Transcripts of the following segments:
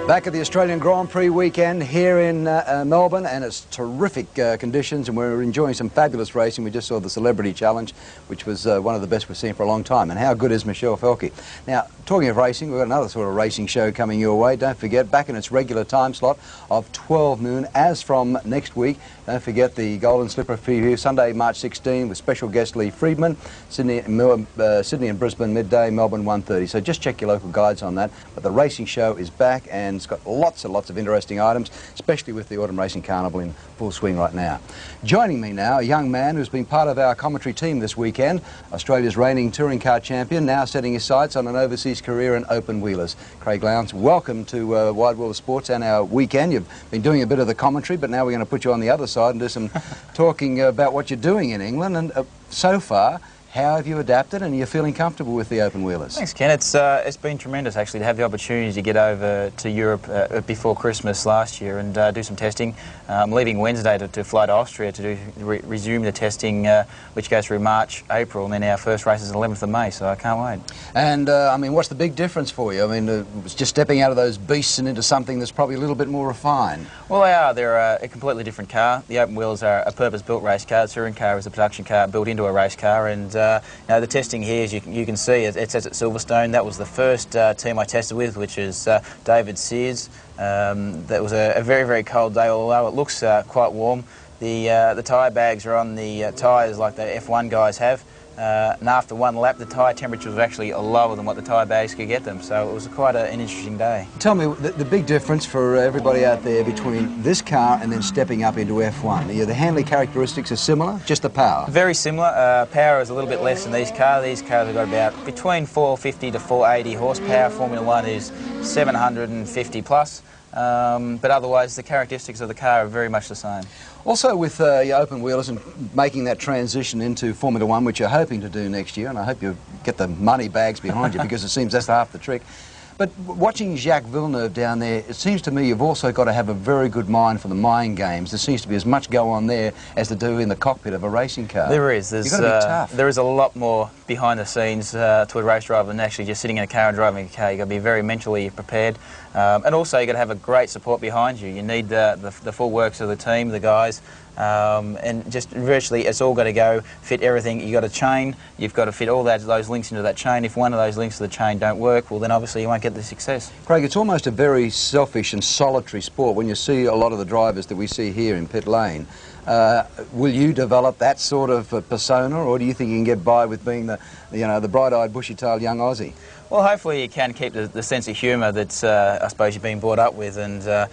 Back at the Australian Grand Prix weekend here in Melbourne, and it's terrific conditions, and we're enjoying some fabulous racing. We just saw the Celebrity Challenge, which was one of the best we've seen for a long time. And how good is Michelle Felke? Now, talking of racing, we've got another sort of racing show coming your way. Don't forget, back in its regular time slot of 12 noon, as from next week. Don't forget the Golden Slipper preview, Sunday, March 16, with special guest Lee Friedman. Sydney and Brisbane midday, Melbourne 1:30. So just check your local guides on that. But the racing show is back, and it's got lots and lots of interesting items, especially with the Autumn Racing Carnival in full swing right now. Joining me now, a young man who's been part of our commentary team this weekend, Australia's reigning touring car champion, now setting his sights on an overseas career in open wheelers. Craig Lowndes, welcome to Wide World of Sports and our weekend. You've been doing a bit of the commentary, but now we're going to put you on the other side and do some talking about what you're doing in England. And so far, how have you adapted, and you're feeling comfortable with the open wheelers? Thanks, Ken. It's been tremendous, actually, to have the opportunity to get over to Europe before Christmas last year and do some testing. I'm leaving Wednesday to fly to Austria to resume the testing, which goes through March, April, and then our first race is the 11th of May, so I can't wait. And, I mean, what's the big difference for you? I mean, it's just stepping out of those beasts and into something that's probably a little bit more refined. Well, they are. They're a completely different car. The open wheels are a purpose-built race car. The touring car is a production car built into a race car, and you know, the testing here, as you can see, it says at Silverstone. That was the first team I tested with, which is David Sears. That was a very, very cold day, although it looks quite warm. The tyre bags are on the tyres like the F1 guys have. And after one lap, the tyre temperature was actually lower than what the tyre bags could get them, so it was quite an interesting day. Tell me, the big difference for everybody out there between this car and then stepping up into F1, the handling characteristics are similar, just the power? Very similar. Power is a little bit less than these cars. These cars have got about between 450 to 480 horsepower. Formula One is 750 plus. But otherwise, the characteristics of the car are very much the same. Also, with your open wheelers and making that transition into Formula One, which you're hoping to do next year, and I hope you get the money bags behind you, because it seems that's half the trick. But watching Jacques Villeneuve down there, it seems to me you've also got to have a very good mind for the mind games. There seems to be as much go on there as to do in the cockpit of a racing car. There is. You've got to be tough. There is a lot more behind the scenes to a race driver than actually just sitting in a car and driving a car. You've got to be very mentally prepared. And also you've got to have a great support behind you. You need the full works of the team, the guys. And just virtually it's all got to go fit everything. You've got a chain, you've got to fit all those links into that chain. If one of those links of the chain don't work, well then obviously you won't get the success. Craig, it's almost a very selfish and solitary sport when you see a lot of the drivers that we see here in pit lane. Will you develop that sort of persona, or do you think you can get by with being the bright-eyed, bushy-tailed young Aussie? Well, hopefully you can keep the sense of humour that I suppose you've been brought up with, and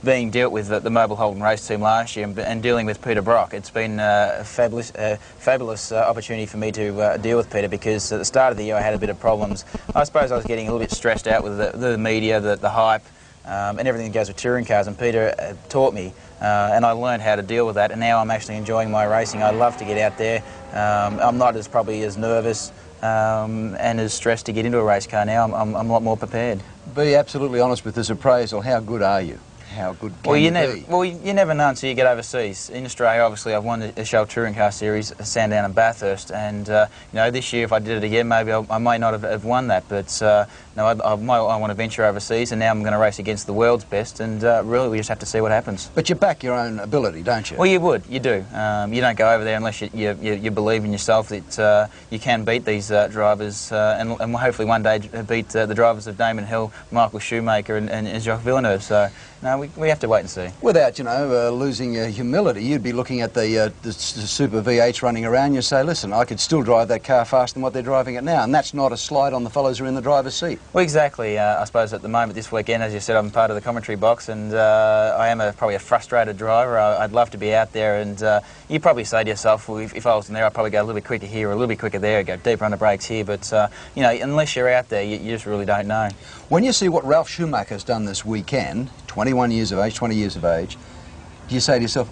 being dealt with the Mobile Holden race team last year and dealing with Peter Brock. It's been a fabulous opportunity for me to deal with Peter, because at the start of the year I had a bit of problems. I suppose I was getting a little bit stressed out with the media, the hype, and everything that goes with touring cars, and Peter taught me, and I learned how to deal with that, and now I'm actually enjoying my racing. I love to get out there. I'm not probably as nervous and as stressed to get into a race car now. I'm a lot more prepared. Be absolutely honest with this appraisal. How good are you? How good can you be? Well, you never know until you get overseas. In Australia, obviously, I've won the Shell Touring Car Series, Sandown and Bathurst, and you know, this year if I did it again, maybe I might not have won that. But no, I want to venture overseas, and now I'm going to race against the world's best, and really we just have to see what happens. But you back your own ability, don't you? Well, you do. You don't go over there unless you believe in yourself that you can beat these drivers, and hopefully one day beat the drivers of Damon Hill, Michael Schumacher, and Jacques Villeneuve. So. No, we have to wait and see. Without, losing your humility, you'd be looking at the Super V8s running around. You say, listen, I could still drive that car faster than what they're driving it now, and that's not a slight on the fellows who are in the driver's seat. Well, exactly. I suppose at the moment this weekend, as you said, I'm part of the commentary box, and I am probably a frustrated driver. I'd love to be out there, and you probably say to yourself, well, if I was in there, I'd probably go a little bit quicker here, or a little bit quicker there, go deeper on the brakes here. But unless you're out there, you just really don't know. When you see what Ralf Schumacher's done this weekend, 21 years of age, 20 years of age, do you say to yourself,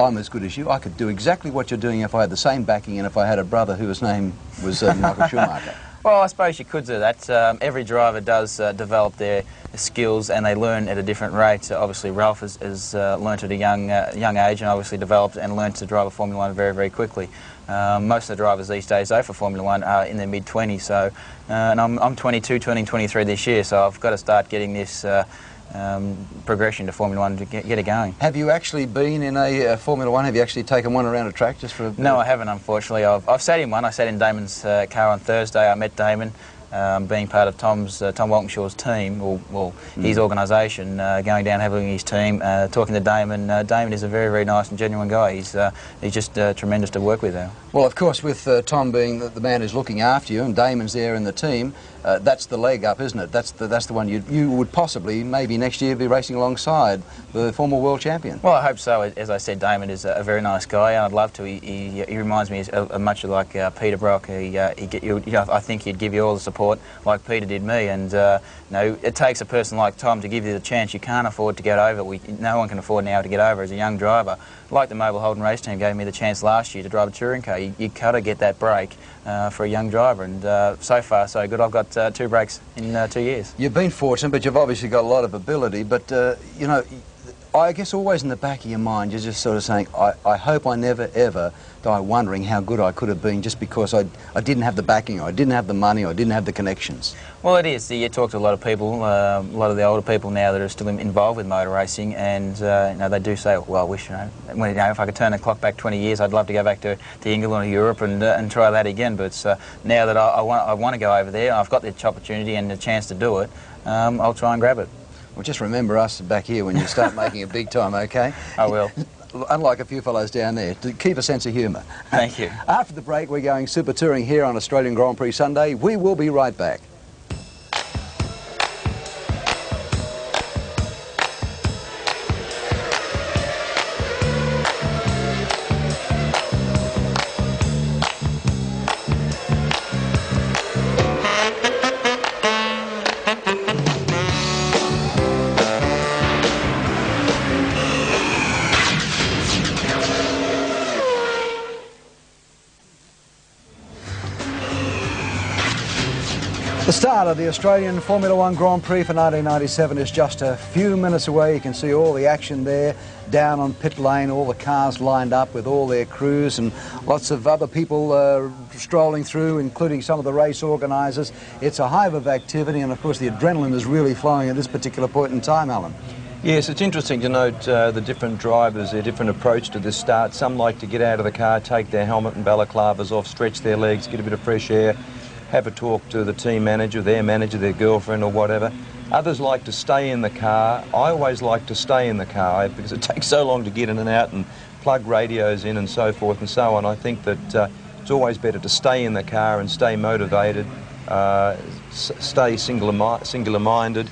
I'm as good as you, I could do exactly what you're doing if I had the same backing and if I had a brother whose name was Michael Schumacher? Well, I suppose you could do that. Every driver does develop their skills, and they learn at a different rate. Obviously, Ralph has learnt at a young age, and obviously developed and learnt to drive a Formula 1 very, very quickly. Most of the drivers these days, though, for Formula 1 are in their mid-20s. So, and I'm 22, turning 23 this year, so I've got to start getting this progression to Formula 1 to get it going. Have you actually been in a Formula 1? Have you actually taken one around a track just for a... No, I haven't, unfortunately. I've sat in one. I sat in Damon's car on Thursday. I met Damon, being part of Tom Walkinshaw's team, or his organisation, going down, having his team, talking to Damon. Damon is a very, very nice and genuine guy. He's just tremendous to work with now. Well, of course, with Tom being the man who's looking after you, and Damon's there in the team, that's the leg up, isn't it? That's the one you would possibly, maybe next year, be racing alongside the former world champion. Well, I hope so. As I said, Damon is a very nice guy, and I'd love to. He reminds me much like Peter Brock. I think he'd give you all the support like Peter did me. And it takes a person like Tom to give you the chance. You can't afford to get over. No one can afford now to get over as a young driver. Like the Mobile Holden race team gave me the chance last year to drive a touring car. You got to get that break for a young driver, and so far so good. I've got 2 breaks in 2 years. You've been fortunate, but you've obviously got a lot of ability. But you know, I guess always in the back of your mind, you're just sort of saying, I hope I never ever die wondering how good I could have been just because I didn't have the backing, or I didn't have the money, or I didn't have the connections. Well, it is. You talk to a lot of people, a lot of the older people now that are still involved with motor racing, and they do say, well, I wish, if I could turn the clock back 20 years, I'd love to go back to England or Europe and try that again. But now that I want to go over there, I've got the opportunity and the chance to do it, I'll try and grab it. Well, just remember us back here when you start making it big time, okay? I will. Unlike a few fellows down there, to keep a sense of humour. Thank you. After the break, we're going super touring here on Australian Grand Prix Sunday. We will be right back. The start of the Australian Formula 1 Grand Prix for 1997 is just a few minutes away. You can see all the action there down on pit lane, all the cars lined up with all their crews and lots of other people strolling through, including some of the race organisers. It's a hive of activity, and of course the adrenaline is really flowing at this particular point in time, Alan. Yes, it's interesting to note the different drivers, their different approach to this start. Some like to get out of the car, take their helmet and balaclavas off, stretch their legs, get a bit of fresh air, have a talk to the team manager, their girlfriend or whatever. Others like to stay in the car. I always like to stay in the car because it takes so long to get in and out and plug radios in and so forth and so on. I think that it's always better to stay in the car and stay motivated, stay singular-minded,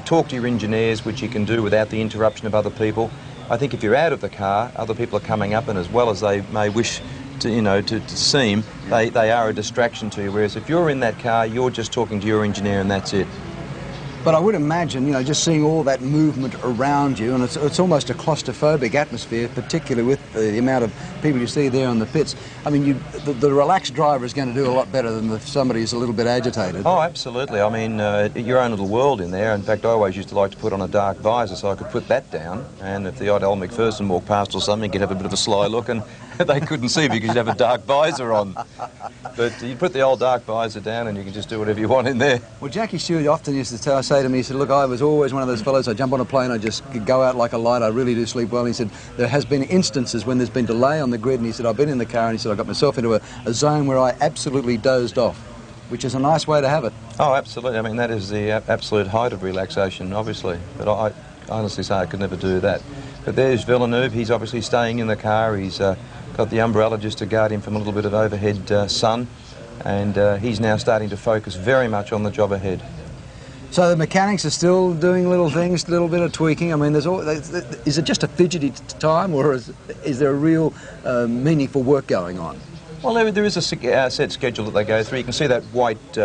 talk to your engineers, which you can do without the interruption of other people. I think if you're out of the car, other people are coming up, and as well as they may wish to seem, they are a distraction to you, whereas if you're in that car, you're just talking to your engineer and that's it. But I would imagine, just seeing all that movement around you, and it's almost a claustrophobic atmosphere, particularly with the amount of people you see there on the pits. I mean, the relaxed driver is going to do a lot better than if somebody is a little bit agitated. Oh, absolutely. I mean, your own little world in there. In fact, I always used to like to put on a dark visor so I could put that down, and if the odd old McPherson walked past or something, you'd have a bit of a sly look, and they couldn't see because you'd have a dark visor on. But you put the old dark visor down and you can just do whatever you want in there. Well, Jackie Stewart often used to say to me, he said, look, I was always one of those fellows, I jump on a plane, I just go out like a light, I really do sleep well. And he said, there has been instances when there's been delay on the grid, and he said, I've been in the car, and he said, I got myself into a zone where I absolutely dozed off, which is a nice way to have it. Oh, absolutely. I mean, that is the absolute height of relaxation, obviously. But I honestly say I could never do that. But there's Villeneuve, he's obviously staying in the car, he's got the umbrella just to guard him from a little bit of overhead sun, and he's now starting to focus very much on the job ahead. So the mechanics are still doing little things, a little bit of tweaking. I mean, is it just a fidgety time, or is there a real meaningful work going on? Well, there is a set schedule that they go through. You can see that white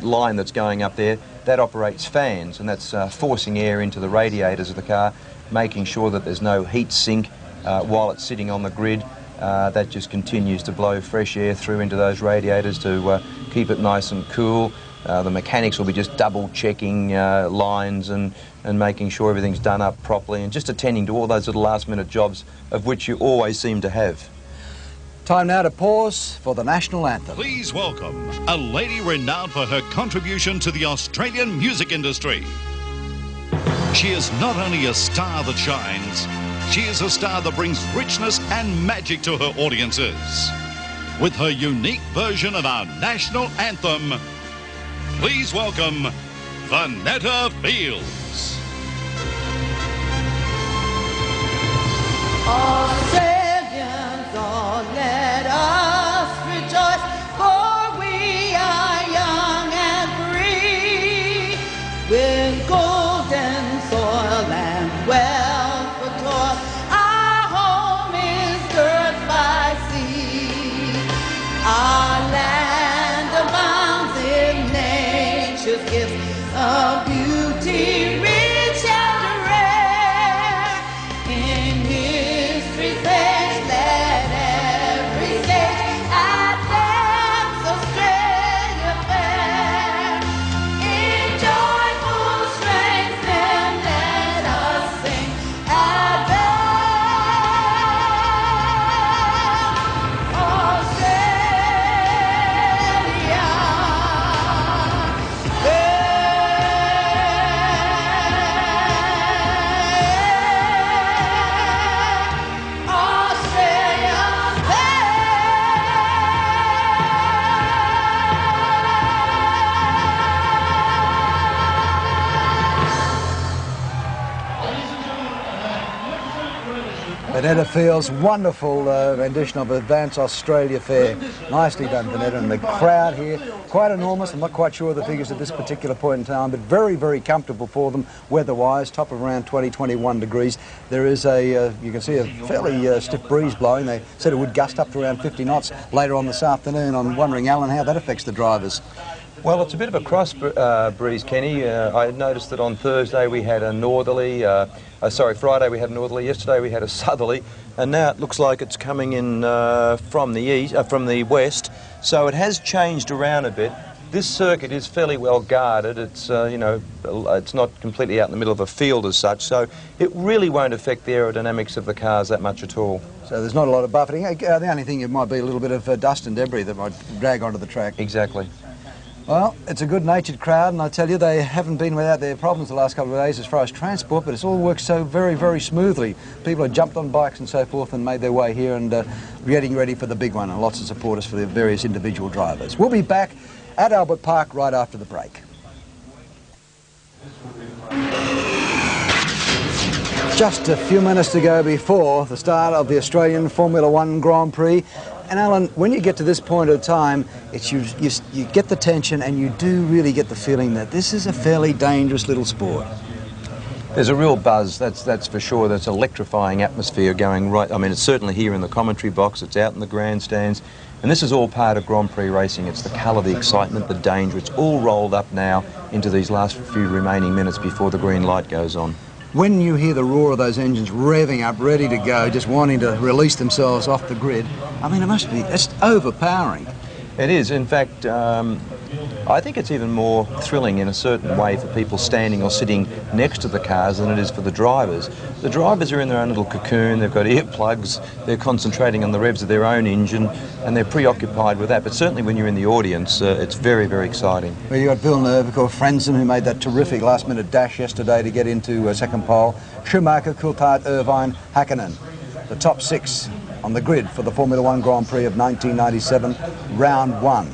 line that's going up there. That operates fans, and that's forcing air into the radiators of the car, making sure that there's no heat sink while it's sitting on the grid. That just continues to blow fresh air through into those radiators to keep it nice and cool. The mechanics will be just double checking lines and making sure everything's done up properly and just attending to all those little last minute jobs of which you always seem to have. Time now to pause for the national anthem. Please welcome a lady renowned for her contribution to the Australian music industry. She is not only a star that shines, she is a star that brings richness and magic to her audiences. With her unique version of our national anthem, please welcome Vanetta Fields. Australians, oh, let us rejoice, for we are young and free, with golden soil and wealth for toil. Our home is girt by sea. Our land abounds in nature's gifts of beauty, rich and rare. In history's page, let every stage advance Australia fair. In joyful strength, then let us sing advance Australia. Vanetta Fields' wonderful rendition of Advance Australia Fair. Nicely done, Vanetta. And the crowd here, quite enormous. I'm not quite sure of the figures at this particular point in time, but very, very comfortable for them weather-wise, top of around 20, 21 degrees. There is you can see a fairly stiff breeze blowing. They said it would gust up to around 50 knots later on this afternoon. I'm wondering, Alan, how that affects the drivers. Well, it's a bit of a cross breeze, Kenny. I noticed that on Thursday we had a northerly, Friday we had a northerly, yesterday we had a southerly, and now it looks like it's coming in from the west, so it has changed around a bit. This circuit is fairly well guarded. It's, it's not completely out in the middle of a field as such, so it really won't affect the aerodynamics of the cars that much at all. So there's not a lot of buffeting. The only thing, it might be a little bit of dust and debris that might drag onto the track. Exactly. Well, it's a good-natured crowd, and I tell you, they haven't been without their problems the last couple of days as far as transport, but it's all worked so very, very smoothly. People have jumped on bikes and so forth and made their way here and getting ready for the big one, and lots of supporters for the various individual drivers. We'll be back at Albert Park right after the break. Just a few minutes to go before the start of the Australian Formula One Grand Prix. And Alan, when you get to this point of time, it's you get the tension and you do really get the feeling that this is a fairly dangerous little sport. There's a real buzz, that's for sure. There's electrifying atmosphere going right. I mean, it's certainly here in the commentary box, it's out in the grandstands, and this is all part of Grand Prix racing. It's the colour, the excitement, the danger. It's all rolled up now into these last few remaining minutes before the green light goes on. When you hear the roar of those engines revving up, ready to go, just wanting to release themselves off the grid, I mean, it's overpowering. It is. In fact, I think it's even more thrilling in a certain way for people standing or sitting next to the cars than it is for the drivers. The drivers are in their own little cocoon, they've got earplugs, they're concentrating on the revs of their own engine, and they're preoccupied with that. But certainly when you're in the audience, it's very, very exciting. Well, you've got Villeneuve, of course, Frenzen, who made that terrific last-minute dash yesterday to get into second pole. Schumacher, Coulthard, Irvine, Hakkinen. The top six on the grid for the Formula One Grand Prix of 1997, round one.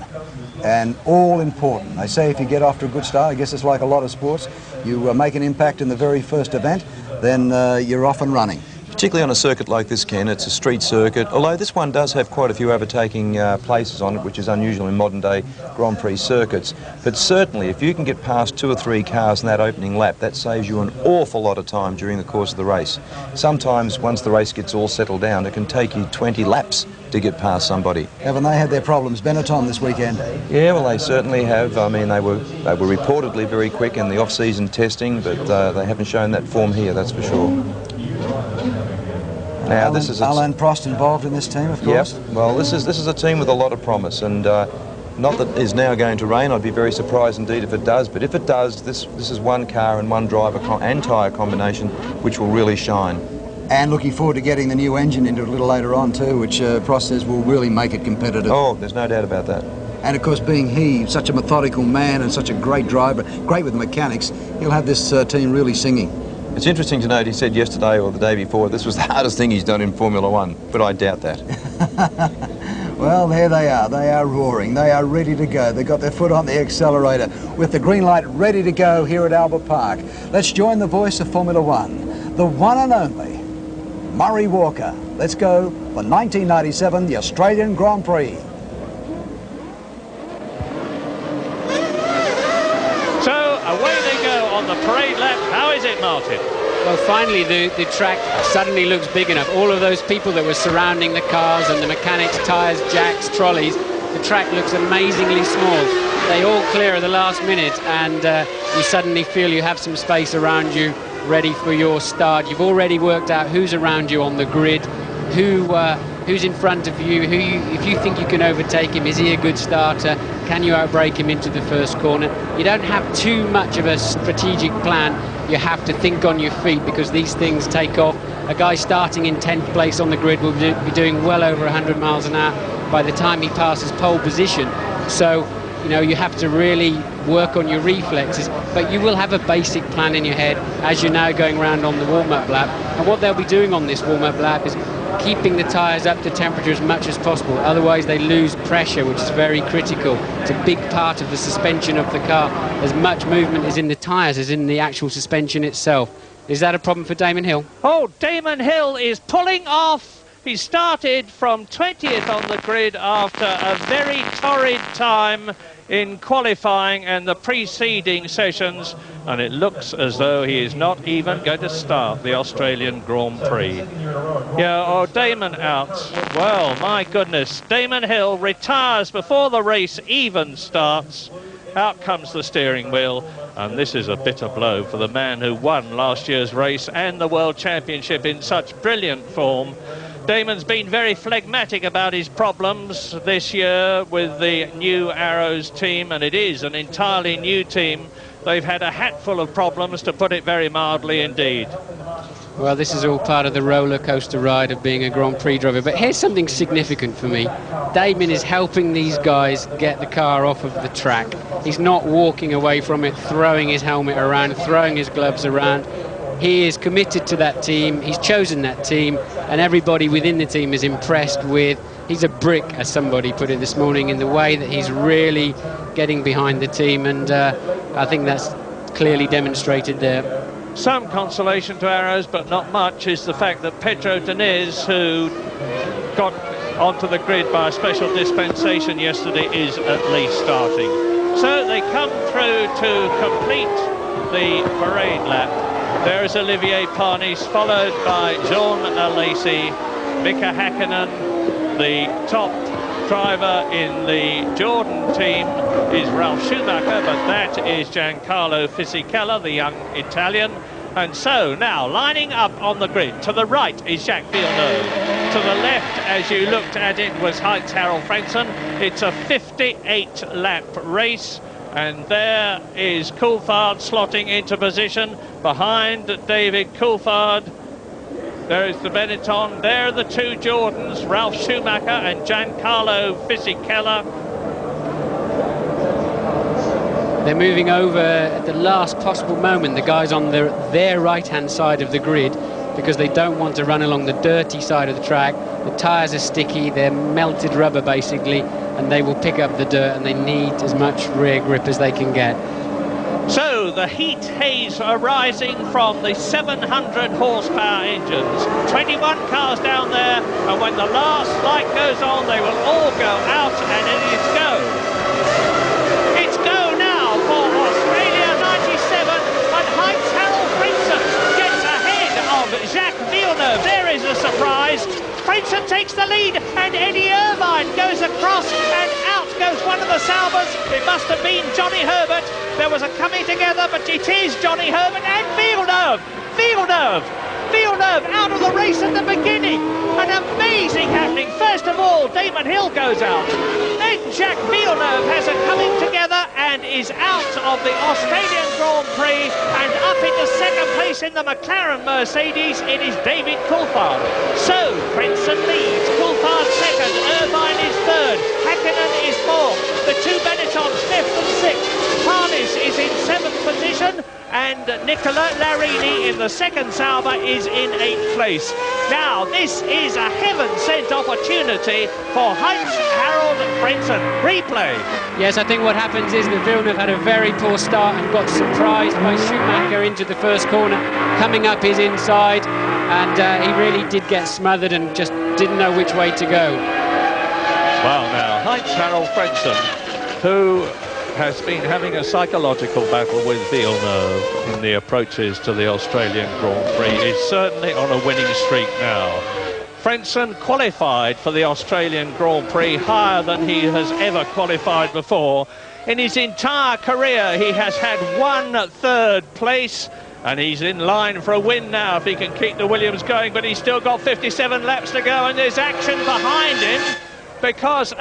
And all important. They say if you get off to a good start, I guess it's like a lot of sports, you make an impact in the very first event, then you're off and running. Particularly on a circuit like this, Ken, it's a street circuit, although this one does have quite a few overtaking places on it, which is unusual in modern-day Grand Prix circuits. But certainly, if you can get past 2 or 3 cars in that opening lap, that saves you an awful lot of time during the course of the race. Sometimes, once the race gets all settled down, it can take you 20 laps to get past somebody. Haven't they had their problems? Benetton this weekend? Yeah, well, they certainly have. I mean, they were reportedly very quick in the off-season testing, but they haven't shown that form here, that's for sure. Now, this is Alain Prost involved in this team, of course. Yep. Well, this is a team with a lot of promise, and not that it's now going to rain. I'd be very surprised indeed if it does. But if it does, this is one car and one driver and tyre combination which will really shine. And looking forward to getting the new engine into it a little later on too, which Prost says will really make it competitive. Oh, there's no doubt about that. And of course, being he, such a methodical man and such a great driver, great with the mechanics, he'll have this team really singing. It's interesting to note he said yesterday or the day before this was the hardest thing he's done in Formula One, but I doubt that. Well, there they are roaring, they are ready to go. They've got their foot on the accelerator with the green light ready to go here at Albert Park. Let's join the voice of Formula One, the one and only Murray Walker. Let's go for 1997, the Australian Grand Prix. So away they go on the parade lap. How is it, Martin? Well, finally the track suddenly looks big enough. All of those people that were surrounding the cars and the mechanics, tyres, jacks, trolleys, the track looks amazingly small. They all clear at the last minute, and you suddenly feel you have some space around you ready for your start. You've already worked out who's around you on the grid, who's in front of you, if you think you can overtake him, is he a good starter? Can you outbrake him into the first corner? You don't have too much of a strategic plan. You have to think on your feet, because these things take off. A guy starting in 10th place on the grid will be doing well over 100 miles an hour by the time he passes pole position. So, you know, you have to really work on your reflexes, but you will have a basic plan in your head as you're now going around on the warm-up lap. And what they'll be doing on this warm-up lap is keeping the tyres up to temperature as much as possible. Otherwise they lose pressure, which is very critical. It's a big part of the suspension of the car. As much movement is in the tyres as in the actual suspension itself. Is that a problem for Damon Hill? Oh, Damon Hill is pulling off. He started from 20th on the grid after a very torrid time in qualifying and the preceding sessions, and it looks as though he is not even going to start the Australian Grand Prix. Yeah, oh, Damon out. Well, my goodness, Damon Hill retires before the race even starts. Out comes the steering wheel, and this is a bitter blow for the man who won last year's race and the World Championship in such brilliant form. Damon's been very phlegmatic about his problems this year with the new Arrows team, and it is an entirely new team. They've had a hatful of problems, to put it very mildly indeed. Well, this is all part of the roller coaster ride of being a Grand Prix driver. But here's something significant for me. Damon is helping these guys get the car off of the track. He's not walking away from it, throwing his helmet around, throwing his gloves around. He is committed to that team, he's chosen that team, and everybody within the team is impressed with, he's a brick, as somebody put it this morning, in the way that he's really getting behind the team, and I think that's clearly demonstrated there. Some consolation to Arrows, but not much, is the fact that Pedro Diniz, who got onto the grid by a special dispensation yesterday, is at least starting. So they come through to complete the parade lap. There is Olivier Parnis, followed by Jean Alesi, Mika Hakkinen. The top driver in the Jordan team is Ralf Schumacher, but that is Giancarlo Fisichella, the young Italian. And so now lining up on the grid, to the right is Jacques Villeneuve. To the left, as you looked at it, was Heinz Harald Frentzen. It's a 58-lap race. And there is Coulthard slotting into position behind David Coulthard. There is the Benetton. There are the two Jordans, Ralf Schumacher and Giancarlo Fisichella. They're moving over at the last possible moment, the guys on their right-hand side of the grid, because they don't want to run along the dirty side of the track. The tyres are sticky, they're melted rubber basically, and they will pick up the dirt, and they need as much rear grip as they can get. So the heat haze arising from the 700 horsepower engines. 21 cars down there, and when the last light goes on, they will all go out, and it is go. It's go now for Australia 97, and Heinz Harald Frentzen gets ahead of Jacques Villeneuve. There is a surprise. Frentzen takes the lead, and Eddie Irvine goes across, and out goes one of the Saubers. It must have been Johnny Herbert. There was a coming together, but it is Johnny Herbert and Villeneuve. Villeneuve out of the race at the beginning. An amazing happening. First of all, Damon Hill goes out. Then Jacques Villeneuve has a coming together and is out of the Australian Grand Prix, and up into second place in the McLaren Mercedes, it is David Coulthard. So, Frentzen leads, Coulthard second, Irvine is third, Hakkinen is fourth, the two Benettons fifth and sixth, Harness is in seventh position, and Nicola Larini in the second Sauber is in 8th place. Now, this is a heaven-sent opportunity for Heinz-Harald Frentzen. Replay. Yes, I think what happens is that Villeneuve had a very poor start and got surprised by Schumacher into the first corner, coming up his inside, and he really did get smothered and just didn't know which way to go. Well, now, Heinz-Harald Frentzen, who has been having a psychological battle with Villeneuve in the approaches to the Australian Grand Prix, is certainly on a winning streak now. Frentzen qualified for the Australian Grand Prix higher than he has ever qualified before. In his entire career, he has had 1/3 place, and he's in line for a win now if he can keep the Williams going, but he's still got 57 laps to go, and there's action behind him because...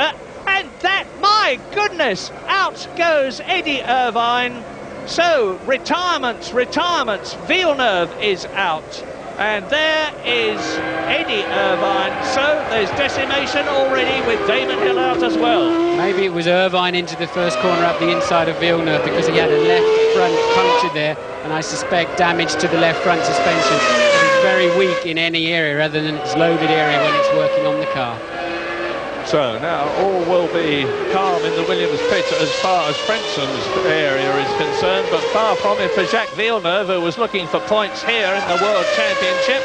and that, my goodness, out goes Eddie Irvine. So, retirements, Villeneuve is out. And there is Eddie Irvine. So, there's decimation already with Damon Hill out as well. Maybe it was Irvine into the first corner up the inside of Villeneuve because he had a left front puncture there, and I suspect damage to the left front suspension. It's very weak in any area rather than its loaded area when it's working on the car. So now all will be calm in the Williams pit as far as Frentzen's area is concerned, but far from it for Jacques Villeneuve, who was looking for points here in the World Championship.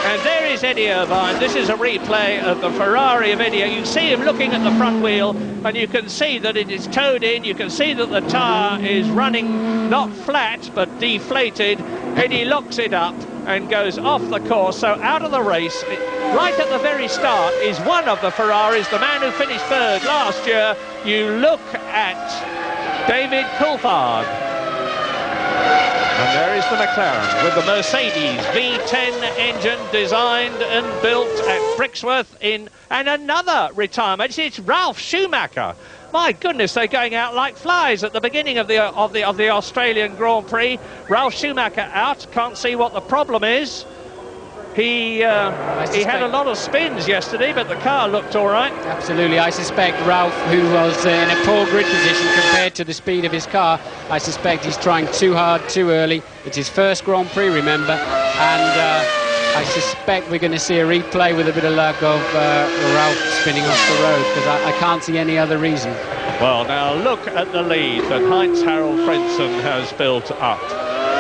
And there is Eddie Irvine. This is a replay of the Ferrari of Eddie. You see him looking at the front wheel, and you can see that it is towed in. You can see that the tyre is running not flat, but deflated. Eddie locks it up and goes off the course, so out of the race. Right at the very start is one of the Ferraris, the man who finished third last year. You look at David Coulthard. And there is the McLaren with the Mercedes V10 engine designed and built at Brixworth in... And another retirement, it's Ralf Schumacher. My goodness, they're going out like flies at the beginning of the Australian Grand Prix. Ralf Schumacher out, can't see what the problem is. He had a lot of spins yesterday, but the car looked all right. Absolutely. I suspect Ralph, who was in a poor grid position compared to the speed of his car, I suspect he's trying too hard, too early. It's his first Grand Prix, remember, and I suspect we're going to see a replay with a bit of luck of Ralph spinning off the road, because I can't see any other reason. Well, now look at the lead that Heinz-Harald Frentzen has built up.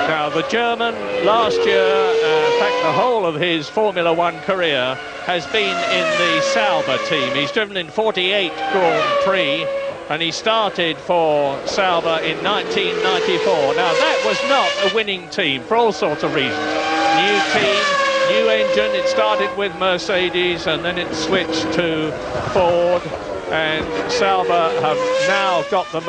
Now, the German last year, in fact, the whole of his Formula One career has been in the Sauber team. He's driven in 48 Grand Prix, and he started for Sauber in 1994. Now, that was not a winning team for all sorts of reasons. New team, new engine. It started with Mercedes, and then it switched to Ford. And Sauber have now got the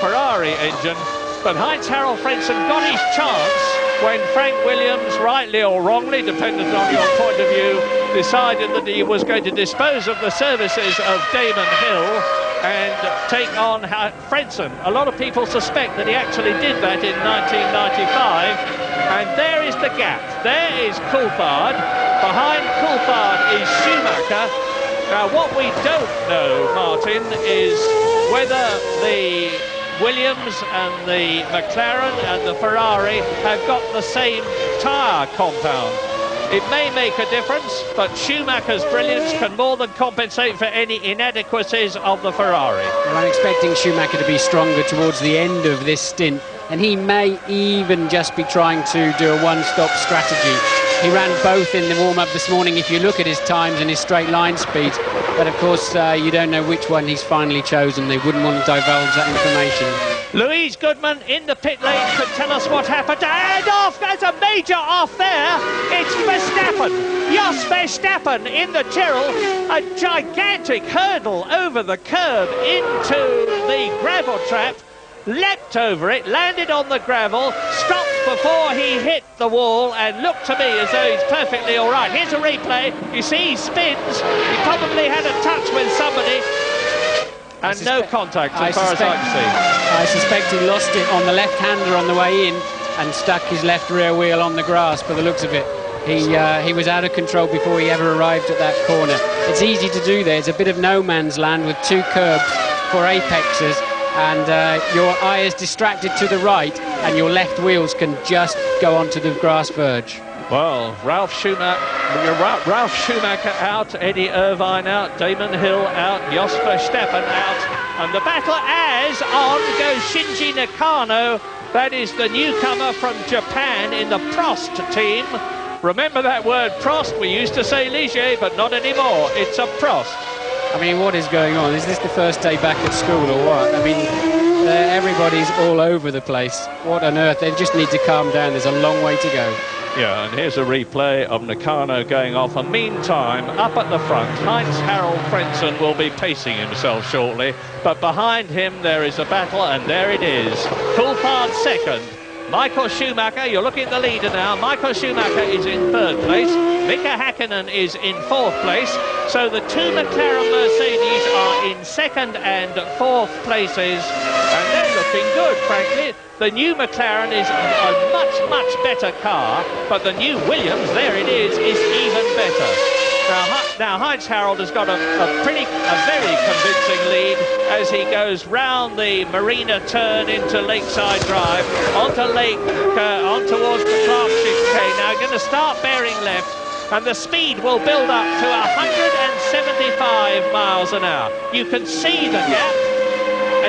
Ferrari engine. But Heinz-Harald Frentzen got his chance when Frank Williams, rightly or wrongly, dependent on your point of view, decided that he was going to dispose of the services of Damon Hill and take on Frentzen. A lot of people suspect that he actually did that in 1995. And there is the gap. There is Coulthard. Behind Coulthard is Schumacher. Now, what we don't know, Martin, is whether the Williams and the McLaren and the Ferrari have got the same tyre compound. It may make a difference, but Schumacher's brilliance can more than compensate for any inadequacies of the Ferrari. Well, I'm expecting Schumacher to be stronger towards the end of this stint, and he may even just be trying to do a one-stop strategy. He ran both in the warm-up this morning, if you look at his times and his straight line speed. But of course, you don't know which one he's finally chosen. They wouldn't want to divulge that information. Louise Goodman in the pit lane could tell us what happened. And off, there's a major off there. It's Verstappen. Jos Verstappen in the Tyrrell. A gigantic hurdle over the curb into the gravel trap. Leapt over it, landed on the gravel, stopped before he hit the wall and looked to me as though he's perfectly all right. Here's a replay. You see he spins. He probably had a touch with somebody. And no contact as far as I can see. I suspect he lost it on the left-hander on the way in and stuck his left rear wheel on the grass by the looks of it. He was out of control before he ever arrived at that corner. It's easy to do there. It's a bit of no man's land with two curbs for apexes, and your eye is distracted to the right and your left wheels can just go onto the grass verge. Well, Ralph Schumacher out, Eddie Irvine out, Damon Hill out, Jos Verstappen out, and the battle as on goes Shinji Nakano. That is the newcomer from Japan in the Prost team. Remember that word Prost? We used to say Ligier, but not anymore. It's a Prost. I mean, what is going on? Is this the first day back at school or what? I mean, everybody's all over the place. What on earth? They just need to calm down. There's a long way to go. Yeah, and here's a replay of Nakano going off. And meantime, up at the front, Heinz-Harald Frentzen will be pacing himself shortly. But behind him, there is a battle, and there it is. Coulthard second. Michael Schumacher, you're looking at the leader now. Michael Schumacher is in third place. Mika Häkkinen is in fourth place. So the two McLaren Mercedes are in second and fourth places. And they're looking good, frankly. The new McLaren is a much, much better car. But the new Williams, there it is even better. Now Heinz-Harald has got a very convincing lead as he goes round the Marina turn into Lakeside Drive, on towards the Clark chicane. Now going to start bearing left, and the speed will build up to 175 miles an hour. You can see the gap,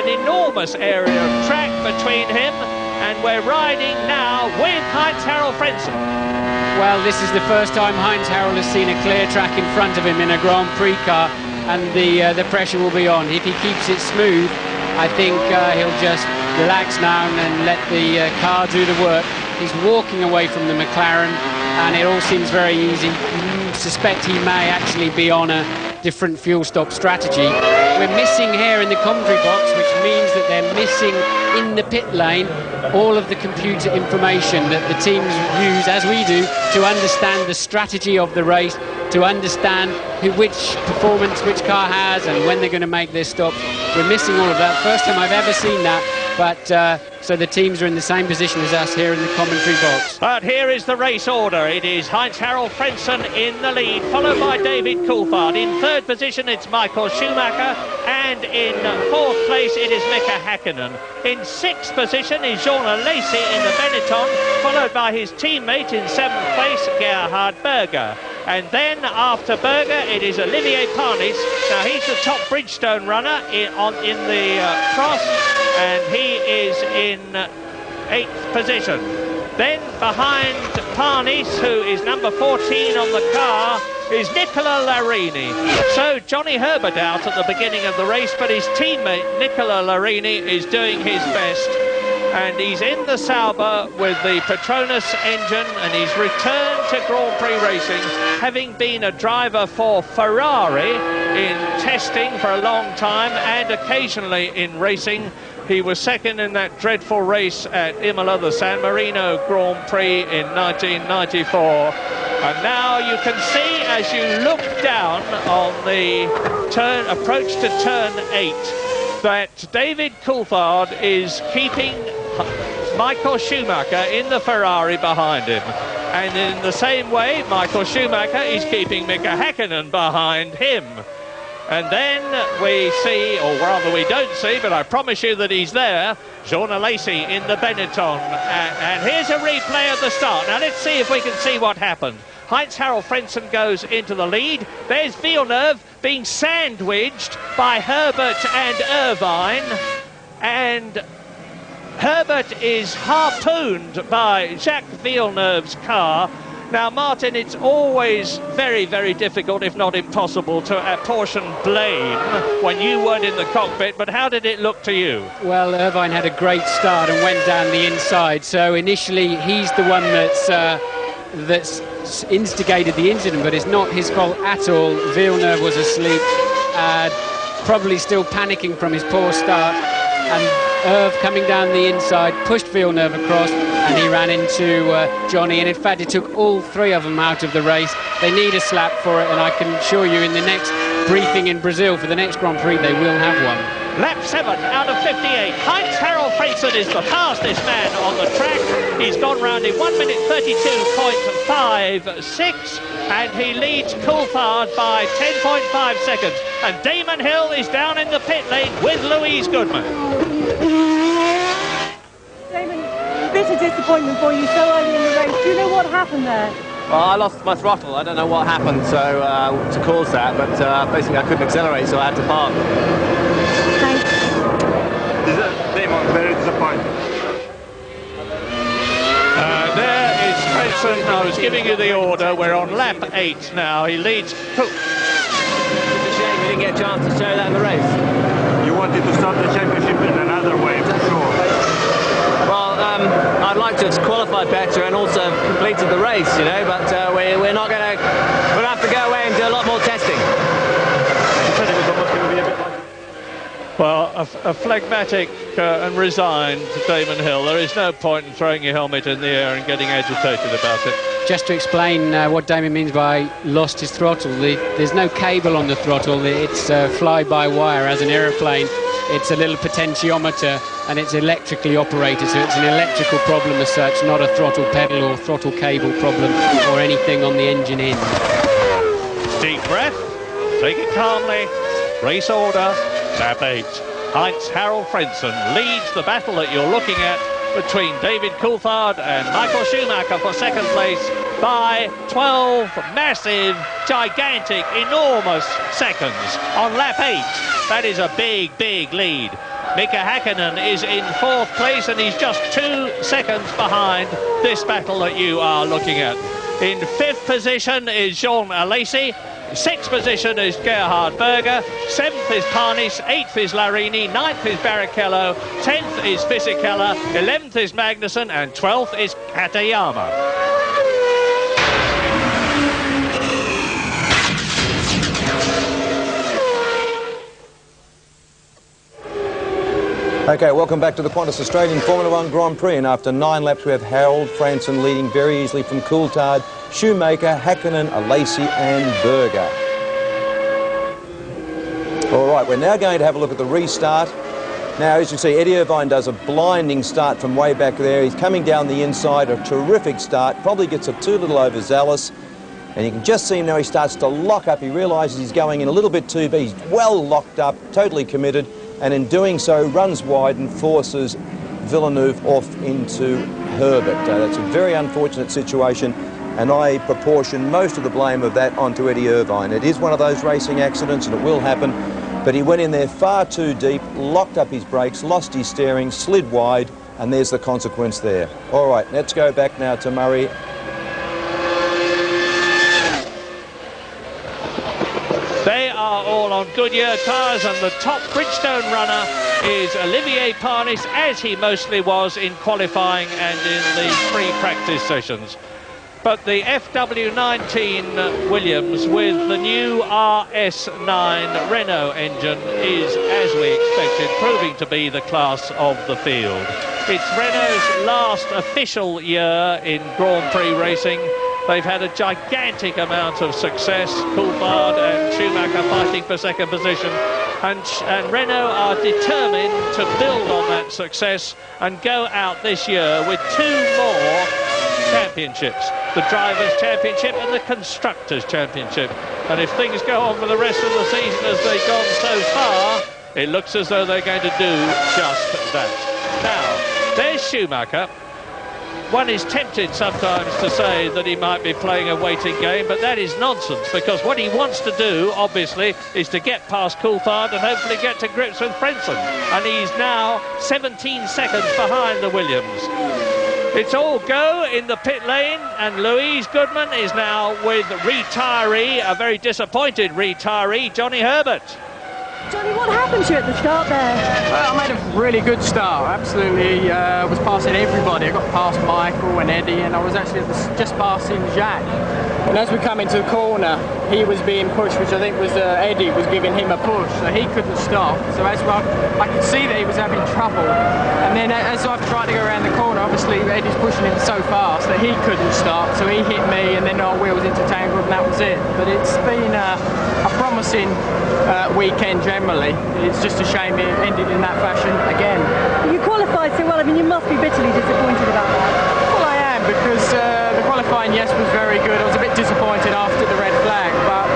an enormous area of track between him, and we're riding now with Heinz-Harald Frentzen. Well, this is the first time Heinz-Harald has seen a clear track in front of him in a Grand Prix car, and the pressure will be on. If he keeps it smooth, I think he'll just relax now and let the car do the work. He's walking away from the McLaren, and it all seems very easy. Suspect he may actually be on a different fuel stop strategy. We're missing here in the commentary box, which means that they're missing in the pit lane all of the computer information that the teams use, as we do, to understand the strategy of the race, to understand which performance which car has and when they're going to make their stops. We're missing all of that. First time I've ever seen that, but so the teams are in the same position as us here in the commentary box. But here is the race order. It is Heinz-Harald Frentzen in the lead, followed by David Coulthard. In third position, it's Michael Schumacher, and in fourth place, it is Mika Häkkinen. In sixth position is Jean Alesi in the Benetton, followed by his teammate in seventh place, Gerhard Berger. And then after Berger, it is Olivier Panis. Now he's the top Bridgestone runner in the cross, and he is in eighth position. Then behind Panis, who is number 14 on the car, is Nicola Larini. So Johnny Herbert out at the beginning of the race, but his teammate Nicola Larini is doing his best. And he's in the Sauber with the Petronas engine, and he's returned to Grand Prix racing, having been a driver for Ferrari in testing for a long time and occasionally in racing. He was second in that dreadful race at Imola, the San Marino Grand Prix in 1994. And now you can see, as you look down on the approach to turn 8, that David Coulthard is keeping Michael Schumacher in the Ferrari behind him. And in the same way, Michael Schumacher is keeping Mika Häkkinen behind him. And then we see, or rather we don't see, but I promise you that he's there, Jean Alesi in the Benetton. And here's a replay of the start. Now let's see if we can see what happened. Heinz-Harald Frentzen goes into the lead. There's Villeneuve being sandwiched by Herbert and Irvine. And Herbert is harpooned by Jacques Villeneuve's car. Now, Martin, it's always very, very difficult, if not impossible, to apportion blame when you weren't in the cockpit, but how did it look to you? Well, Irvine had a great start and went down the inside, so initially he's the one that's instigated the incident, but it's not his fault at all. Villeneuve was asleep, probably still panicking from his poor start, and Irv coming down the inside pushed Villeneuve across. and he ran into Johnny, and in fact it took all three of them out of the race. They need a slap for it, and I can assure you in the next briefing in Brazil for the next Grand Prix they will have one. Lap 7 out of 58. Heinz Harold Frentzen is the fastest man on the track. He's gone round in 1 minute 32.56, and he leads Coulthard by 10.5 seconds. And Damon Hill is down in the pit lane with Louise Goodman. Damon, a bit of disappointment for you so early in the race. Do you know what happened there? Well, I lost my throttle. I don't know what happened to cause that, but basically I couldn't accelerate, so I had to park. Thanks. Damon, very disappointed. There is Frentzen. I was giving you the order. We're on lap 8 now. He leads. It's a shame we didn't get a chance to show that in the race. You wanted to start the championship in another way, for sure. Well, I'd like to have qualified better and also completed the race, you know, but we're not going to... We'll have to go away and do a lot more testing. Well, a phlegmatic and resigned Damon Hill. There is no point in throwing your helmet in the air and getting agitated about it. Just to explain what Damon means by lost his throttle, there's no cable on the throttle, it's fly-by-wire as an aeroplane. It's a little potentiometer and it's electrically operated, so it's an electrical problem as such, not a throttle pedal or throttle cable problem or anything on the engine end. Deep breath, take it calmly, race order, lap 8. Heinz Harold Frentzen leads the battle that you're looking at between David Coulthard and Michael Schumacher for second place by 12 massive, gigantic, enormous seconds on lap 8. That is a big, big lead. Mika Häkkinen is in 4th place and he's just 2 seconds behind this battle that you are looking at. In 5th position is Jean Alesi. 6th position is Gerhard Berger, 7th is Parnis, 8th is Larini, 9th is Barrichello, 10th is Fisichella, 11th is Magnussen, and 12th is Katayama. Okay, welcome back to the Qantas Australian Formula 1 Grand Prix, and after 9 laps we have Harold Frentzen leading very easily from Coulthard, Schumacher, Häkkinen, Alesi and Berger. All right, we're now going to have a look at the restart. Now, as you see, Eddie Irvine does a blinding start from way back there. He's coming down the inside, a terrific start, probably gets a too little overzealous. And you can just see him now, he starts to lock up. He realises he's going in a little bit too big. He's well locked up, totally committed. And in doing so, runs wide and forces Villeneuve off into Herbert. That's a very unfortunate situation, and I proportion most of the blame of that onto Eddie Irvine. It is one of those racing accidents, and it will happen, but he went in there far too deep, locked up his brakes, lost his steering, slid wide, and there's the consequence there. All right, let's go back now to Murray. They are all on Goodyear tyres, and the top Bridgestone runner is Olivier Parnis, as he mostly was in qualifying and in the pre-practice sessions. But the FW19 Williams with the new RS9 Renault engine is, as we expected, proving to be the class of the field. It's Renault's last official year in Grand Prix racing. They've had a gigantic amount of success, Coulthard and Schumacher fighting for second position, and Renault are determined to build on that success and go out this year with 2 more championships, the Drivers' Championship and the Constructors' Championship. And if things go on for the rest of the season as they've gone so far, it looks as though they're going to do just that. Now, there's Schumacher. One is tempted sometimes to say that he might be playing a waiting game, but that is nonsense, because what he wants to do, obviously, is to get past Coulthard and hopefully get to grips with Frentzen. And he's now 17 seconds behind the Williams. It's all go in the pit lane, and Louise Goodman is now with retiree, a very disappointed retiree, Johnny Herbert. Johnny, what happened to you at the start there? Well, I made a really good start. Absolutely was passing everybody. I got past Michael and Eddie, and I was actually just passing Jacques. And as we come into the corner, he was being pushed, which I think was Eddie was giving him a push, so he couldn't stop. So as well, I could see that he was having trouble. And then as I've tried to go around the corner, obviously Eddie's pushing him so fast that he couldn't stop. So he hit me, and then our wheels intertangled, and that was it. But it's been a promising weekend generally. It's just a shame it ended in that fashion again. You qualified so well. I mean, you must be bitterly disappointed about that. Well, I am, because the qualifying, yes, was very good. I was a bit disappointed after the red flag, but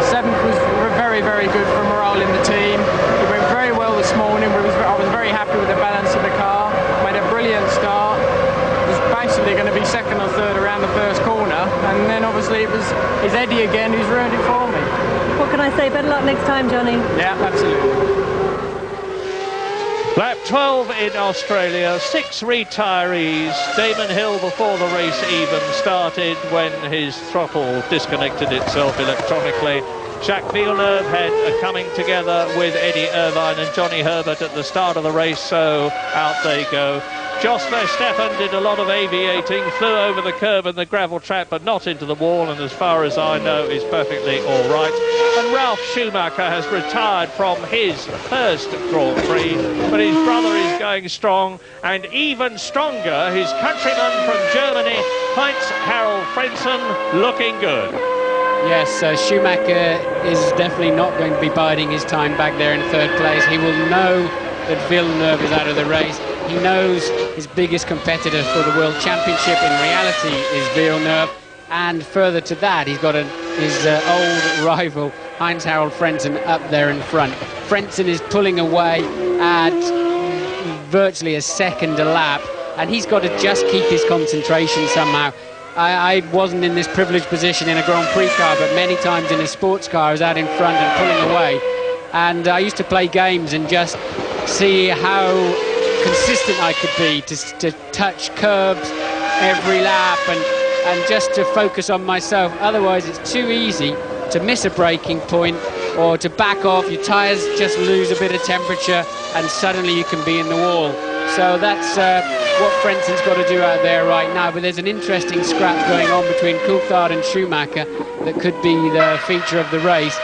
7th was very, very good for morale in the team. It went very well this morning. I was very happy with the balance of the car. Made a brilliant start. Was basically going to be second or third around the first corner, and then obviously it's Eddie again who's ruined it for me. What can I say? Better luck next time, Johnny. Yeah, absolutely. Lap 12 in Australia, 6 retirees. Damon Hill, before the race even started, when his throttle disconnected itself electronically. Jacques Villeneuve had a coming together with Eddie Irvine and Johnny Herbert at the start of the race, so out they go. Jos Verstappen did a lot of aviating, flew over the curb and the gravel trap, but not into the wall, and as far as I know is perfectly all right. And Ralf Schumacher has retired from his first Grand Prix, but his brother is going strong, and even stronger, his countryman from Germany, Heinz-Harald Frentzen, looking good. Yes, Schumacher is definitely not going to be biding his time back there in third place. He will know that Villeneuve is out of the race. He knows his biggest competitor for the World Championship in reality is Villeneuve, and further to that, he's got his old rival Heinz-Harald Frentzen up there in front. Frentzen is pulling away at virtually a second a lap, and he's got to just keep his concentration somehow. I wasn't in this privileged position in a Grand Prix car, but many times in a sports car I was out in front and pulling away. And I used to play games and just see how consistent I could be to touch curbs every lap and just to focus on myself. Otherwise it's too easy to miss a braking point or to back off. Your tyres just lose a bit of temperature and suddenly you can be in the wall. So that's what Frentzen's got to do out there right now. But there's an interesting scrap going on between Coulthard and Schumacher that could be the feature of the race.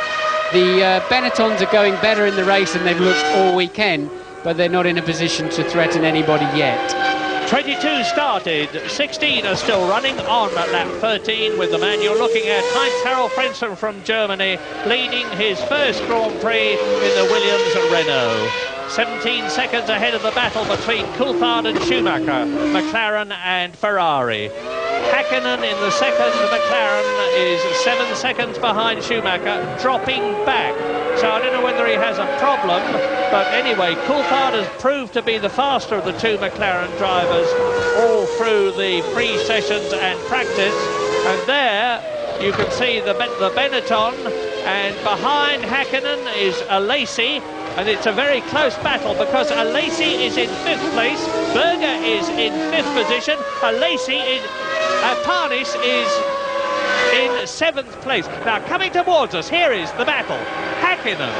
The Benettons are going better in the race than they've looked all weekend, but they're not in a position to threaten anybody yet. 22 started, 16 are still running on at lap 13 with the man you're looking at, Heinz-Harald Frentzen from Germany, leading his first Grand Prix in the Williams Renault. 17 seconds ahead of the battle between Coulthard and Schumacher, McLaren and Ferrari. Hakkinen in the second, McLaren is 7 seconds behind Schumacher, dropping back. So I don't know whether he has a problem, but anyway, Coulthard has proved to be the faster of the two McLaren drivers all through the free sessions and practice. And there you can see the Benetton, and behind Hakkinen is Alesi. And it's a very close battle because Alesi is in 5th place, Berger is in 5th position, Parnis is in 7th place. Now coming towards us, here is the battle. Hakkinen,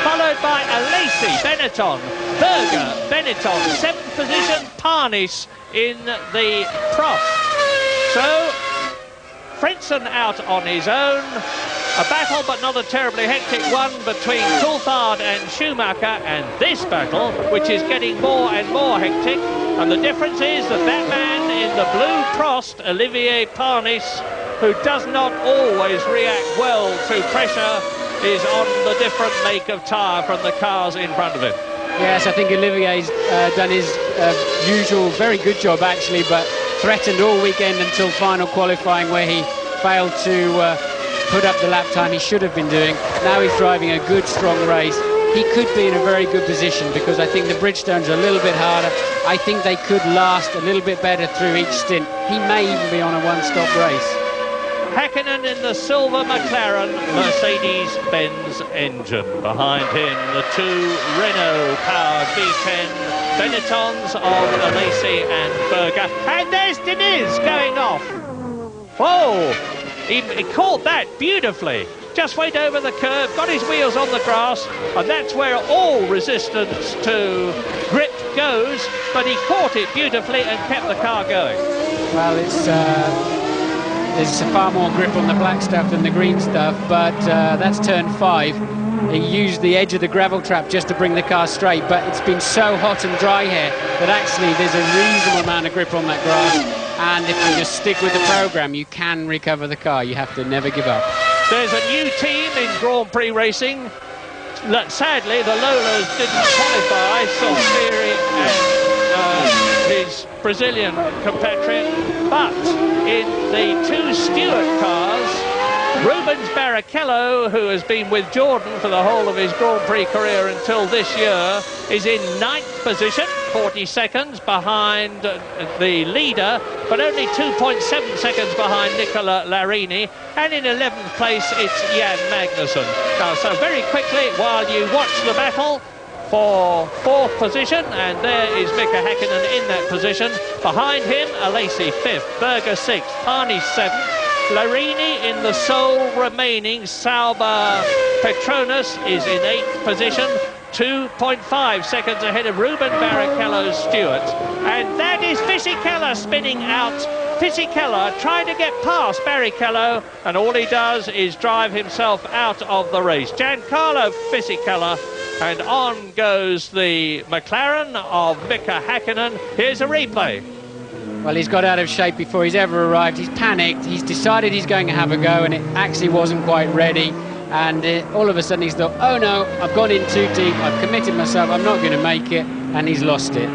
followed by Alesi, Benetton, Berger, Benetton, 7th position, Parnis in the Prost. So, Frentzen out on his own. A battle, but not a terribly hectic one, between Coulthard and Schumacher, and this battle, which is getting more and more hectic. And the difference is that that man in the blue Prost, Olivier Parnis, who does not always react well to pressure, is on the different make of tyre from the cars in front of him. Yes, I think Olivier's done his usual very good job actually, but threatened all weekend until final qualifying, where he failed to put up the lap time he should have been doing. Now he's driving a good, strong race. He could be in a very good position because I think the Bridgestones are a little bit harder. I think they could last a little bit better through each stint. He may even be on a one-stop race. Hakkinen in the silver McLaren Mercedes-Benz engine. Behind him, the two Renault-powered V10 Benettons of Alesi and Berger. And there's Diniz going off. Whoa! He caught that beautifully. just went over the curve, got his wheels on the grass, and that's where all resistance to grip goes, but he caught it beautifully and kept the car going. Well, there's far more grip on the black stuff than the green stuff, but that's turn 5. He used the edge of the gravel trap just to bring the car straight, but it's been so hot and dry here that actually there's a reasonable amount of grip on that grass, and if you just stick with the program, you can recover the car. You have to never give up. There's a new team in Grand Prix racing. Sadly, the Lolas didn't qualify, Solsferi and his Brazilian compatriot, but in the 2 Stewart cars, Rubens Barrichello, who has been with Jordan for the whole of his Grand Prix career until this year, is in 9th position, 40 seconds behind the leader, but only 2.7 seconds behind Nicola Larini, and in 11th place it's Jan Magnussen. Now, so very quickly, while you watch the battle for 4th position, and there is Mika Häkkinen in that position. Behind him, Alesi 5th, Berger 6th, Harney 7th, Larini in the sole remaining Sauber Petronas is in 8th position, 2.5 seconds ahead of Ruben Barrichello's Stewart. And that is Fisichella spinning out. Fisichella trying to get past Barrichello, and all he does is drive himself out of the race. Giancarlo Fisichella, and on goes the McLaren of Mika Häkkinen. Here's a replay. Well, he's got out of shape before he's ever arrived. He's panicked. He's decided he's going to have a go, and it actually wasn't quite ready. And all of a sudden he's thought, oh no, I've gone in too deep. I've committed myself. I'm not going to make it. And he's lost it.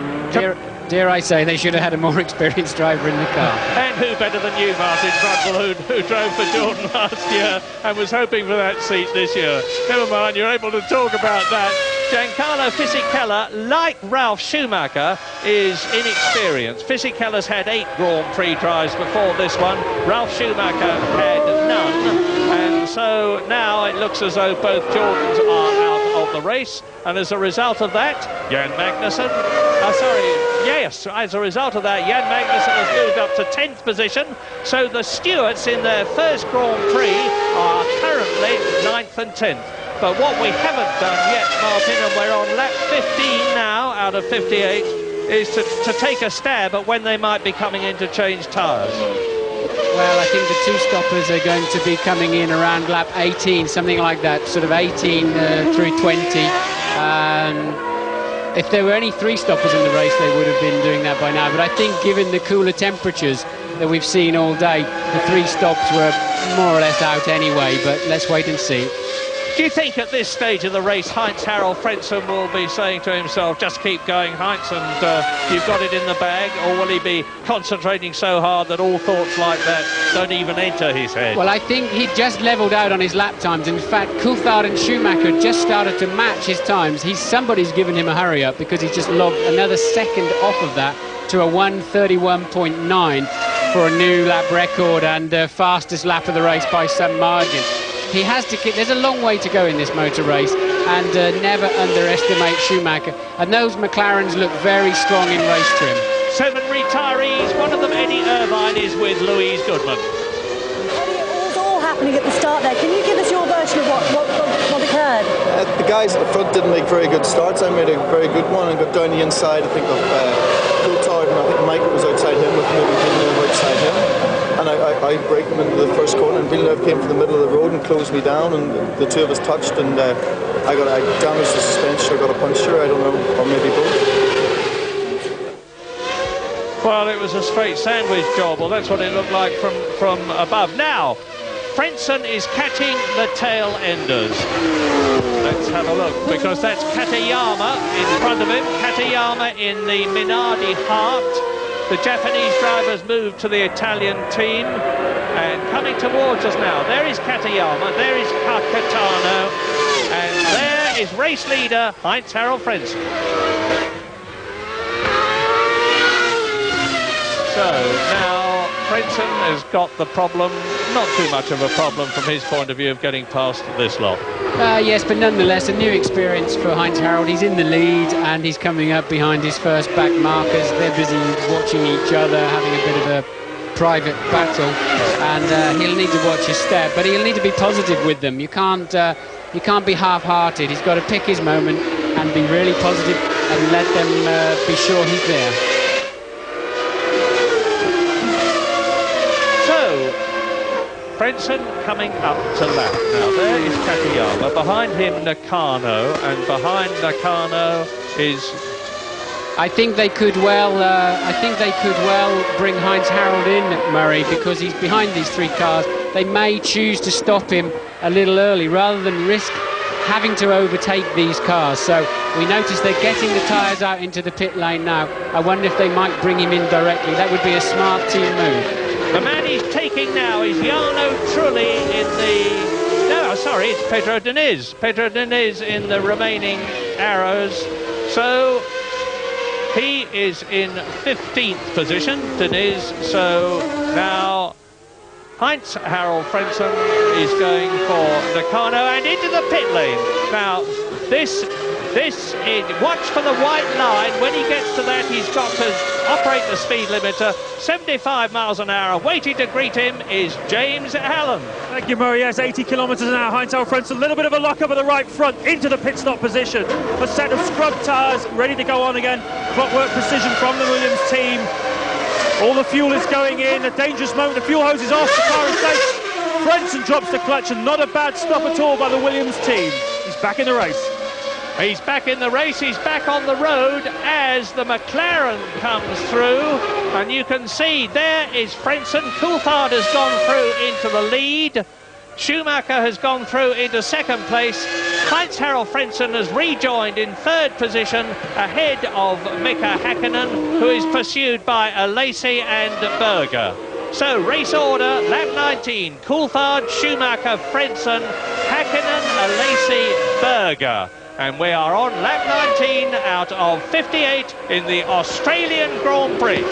Dare I say, they should have had a more experienced driver in the car. And who better than you, Martin Brundle, who drove for Jordan last year and was hoping for that seat this year. Never mind, you're able to talk about that. Giancarlo Fisichella, like Ralf Schumacher, is inexperienced. Fisichella's had 8 Grand Prix drives before this one. Ralf Schumacher had none. And so now it looks as though both Jordans are out of the race. And as a result of that, Jan Magnussen, as a result of that, Jan Magnussen has moved up to 10th position. So the Stewarts in their first Grand Prix are currently 9th and 10th. But what we haven't done yet, Martin, and we're on lap 15 now out of 58, is to take a stab at when they might be coming in to change tyres. Well, I think the 2 stoppers are going to be coming in around lap 18, something like that, sort of 18 through 20. If there were any 3 stoppers in the race, they would have been doing that by now. But I think given the cooler temperatures that we've seen all day, the 3 stops were more or less out anyway, but let's wait and see. Do you think at this stage of the race, Heinz-Harald Frentzen will be saying to himself, just keep going, Heinz, and you've got it in the bag? Or will he be concentrating so hard that all thoughts like that don't even enter his head? Well, I think he just levelled out on his lap times. In fact, Coulthard and Schumacher just started to match his times. Somebody's given him a hurry-up because he's just logged another second off of that to a 1:31.9 for a new lap record and fastest lap of the race by some margin. He has to keep, there's a long way to go in this motor race, and never underestimate Schumacher. And those McLarens look very strong in race trim. 7 retirees, one of them, Eddie Irvine, is with Louise Goodman. Eddie, it was all happening at the start there. Can you give us your version of what occurred? The guys at the front didn't make very good starts. I made a very good one and got down the inside, I think, of Coulthard, and I think Mike was outside him, with maybe Villeneuve outside him. And I break him into the first corner, and Villeneuve came from the middle of the road and closed me down, and the 2 of us touched, and I damaged the suspension, I got a puncture, I don't know, or maybe both. Well, it was a straight sandwich job, or that's what it looked like from above. Now, Frentzen is catching the tail enders. Let's have a look, because that's Katayama in front of him. Katayama in the Minardi Heart. The Japanese drivers move to the Italian team, and coming towards us now, there is Katayama, there is Kakatano, and there is race leader Heinz-Harald Frentzen. So now Frentzen has got the problem, not too much of a problem from his point of view of getting past this lot. Yes, but nonetheless, a new experience for Heinz-Harald. He's in the lead, and he's coming up behind his first back markers. They're busy watching each other, having a bit of private battle, and he'll need to watch his step, but he'll need to be positive with them. You can't be half-hearted. He's got to pick his moment and be really positive and let them be sure he's there. So, Frentzen coming up to lap. Now there is Takayama, behind him Nakano, and behind Nakano is... I think they could well bring Heinz Harald in, Murray, because he's behind these three cars. They may choose to stop him a little early rather than risk having to overtake these cars. So we notice they're getting the tyres out into the pit lane now. I wonder if they might bring him in directly. That would be a smart team move. The man he's taking now is Jarno Trulli in the... No, sorry, it's Pedro Diniz. Pedro Diniz in the remaining arrows. So he is in 15th position, Diniz. So now Heinz Harald Frentzen is going for Nakano and into the pit lane. Now this is, watch for the white line. When he gets to that, he's got to operate the speed limiter, 75 miles an hour. Waiting to greet him is James Allen. Thank you, Murray. Yes, 80 kilometres an hour. Heinz Harald Frentzen, a little bit of a lock-up at the right front into the pit stop position. A set of scrub tyres ready to go on again. Clockwork precision from the Williams team. All the fuel is going in. A dangerous moment. The fuel hose is off. The car is safe. Frentzen drops the clutch, and not a bad stop at all by the Williams team. He's back in the race. He's back in the race, he's back on the road as the McLaren comes through, and you can see there is Frentzen. Coulthard has gone through into the lead. Schumacher has gone through into second place. Heinz Harald Frentzen has rejoined in third position ahead of Mika Häkkinen, who is pursued by Alesi and Berger. So race order, lap 19, Coulthard, Schumacher, Frentzen, Häkkinen, Alesi, Berger. And we are on lap 19 out of 58 in the Australian Grand Prix.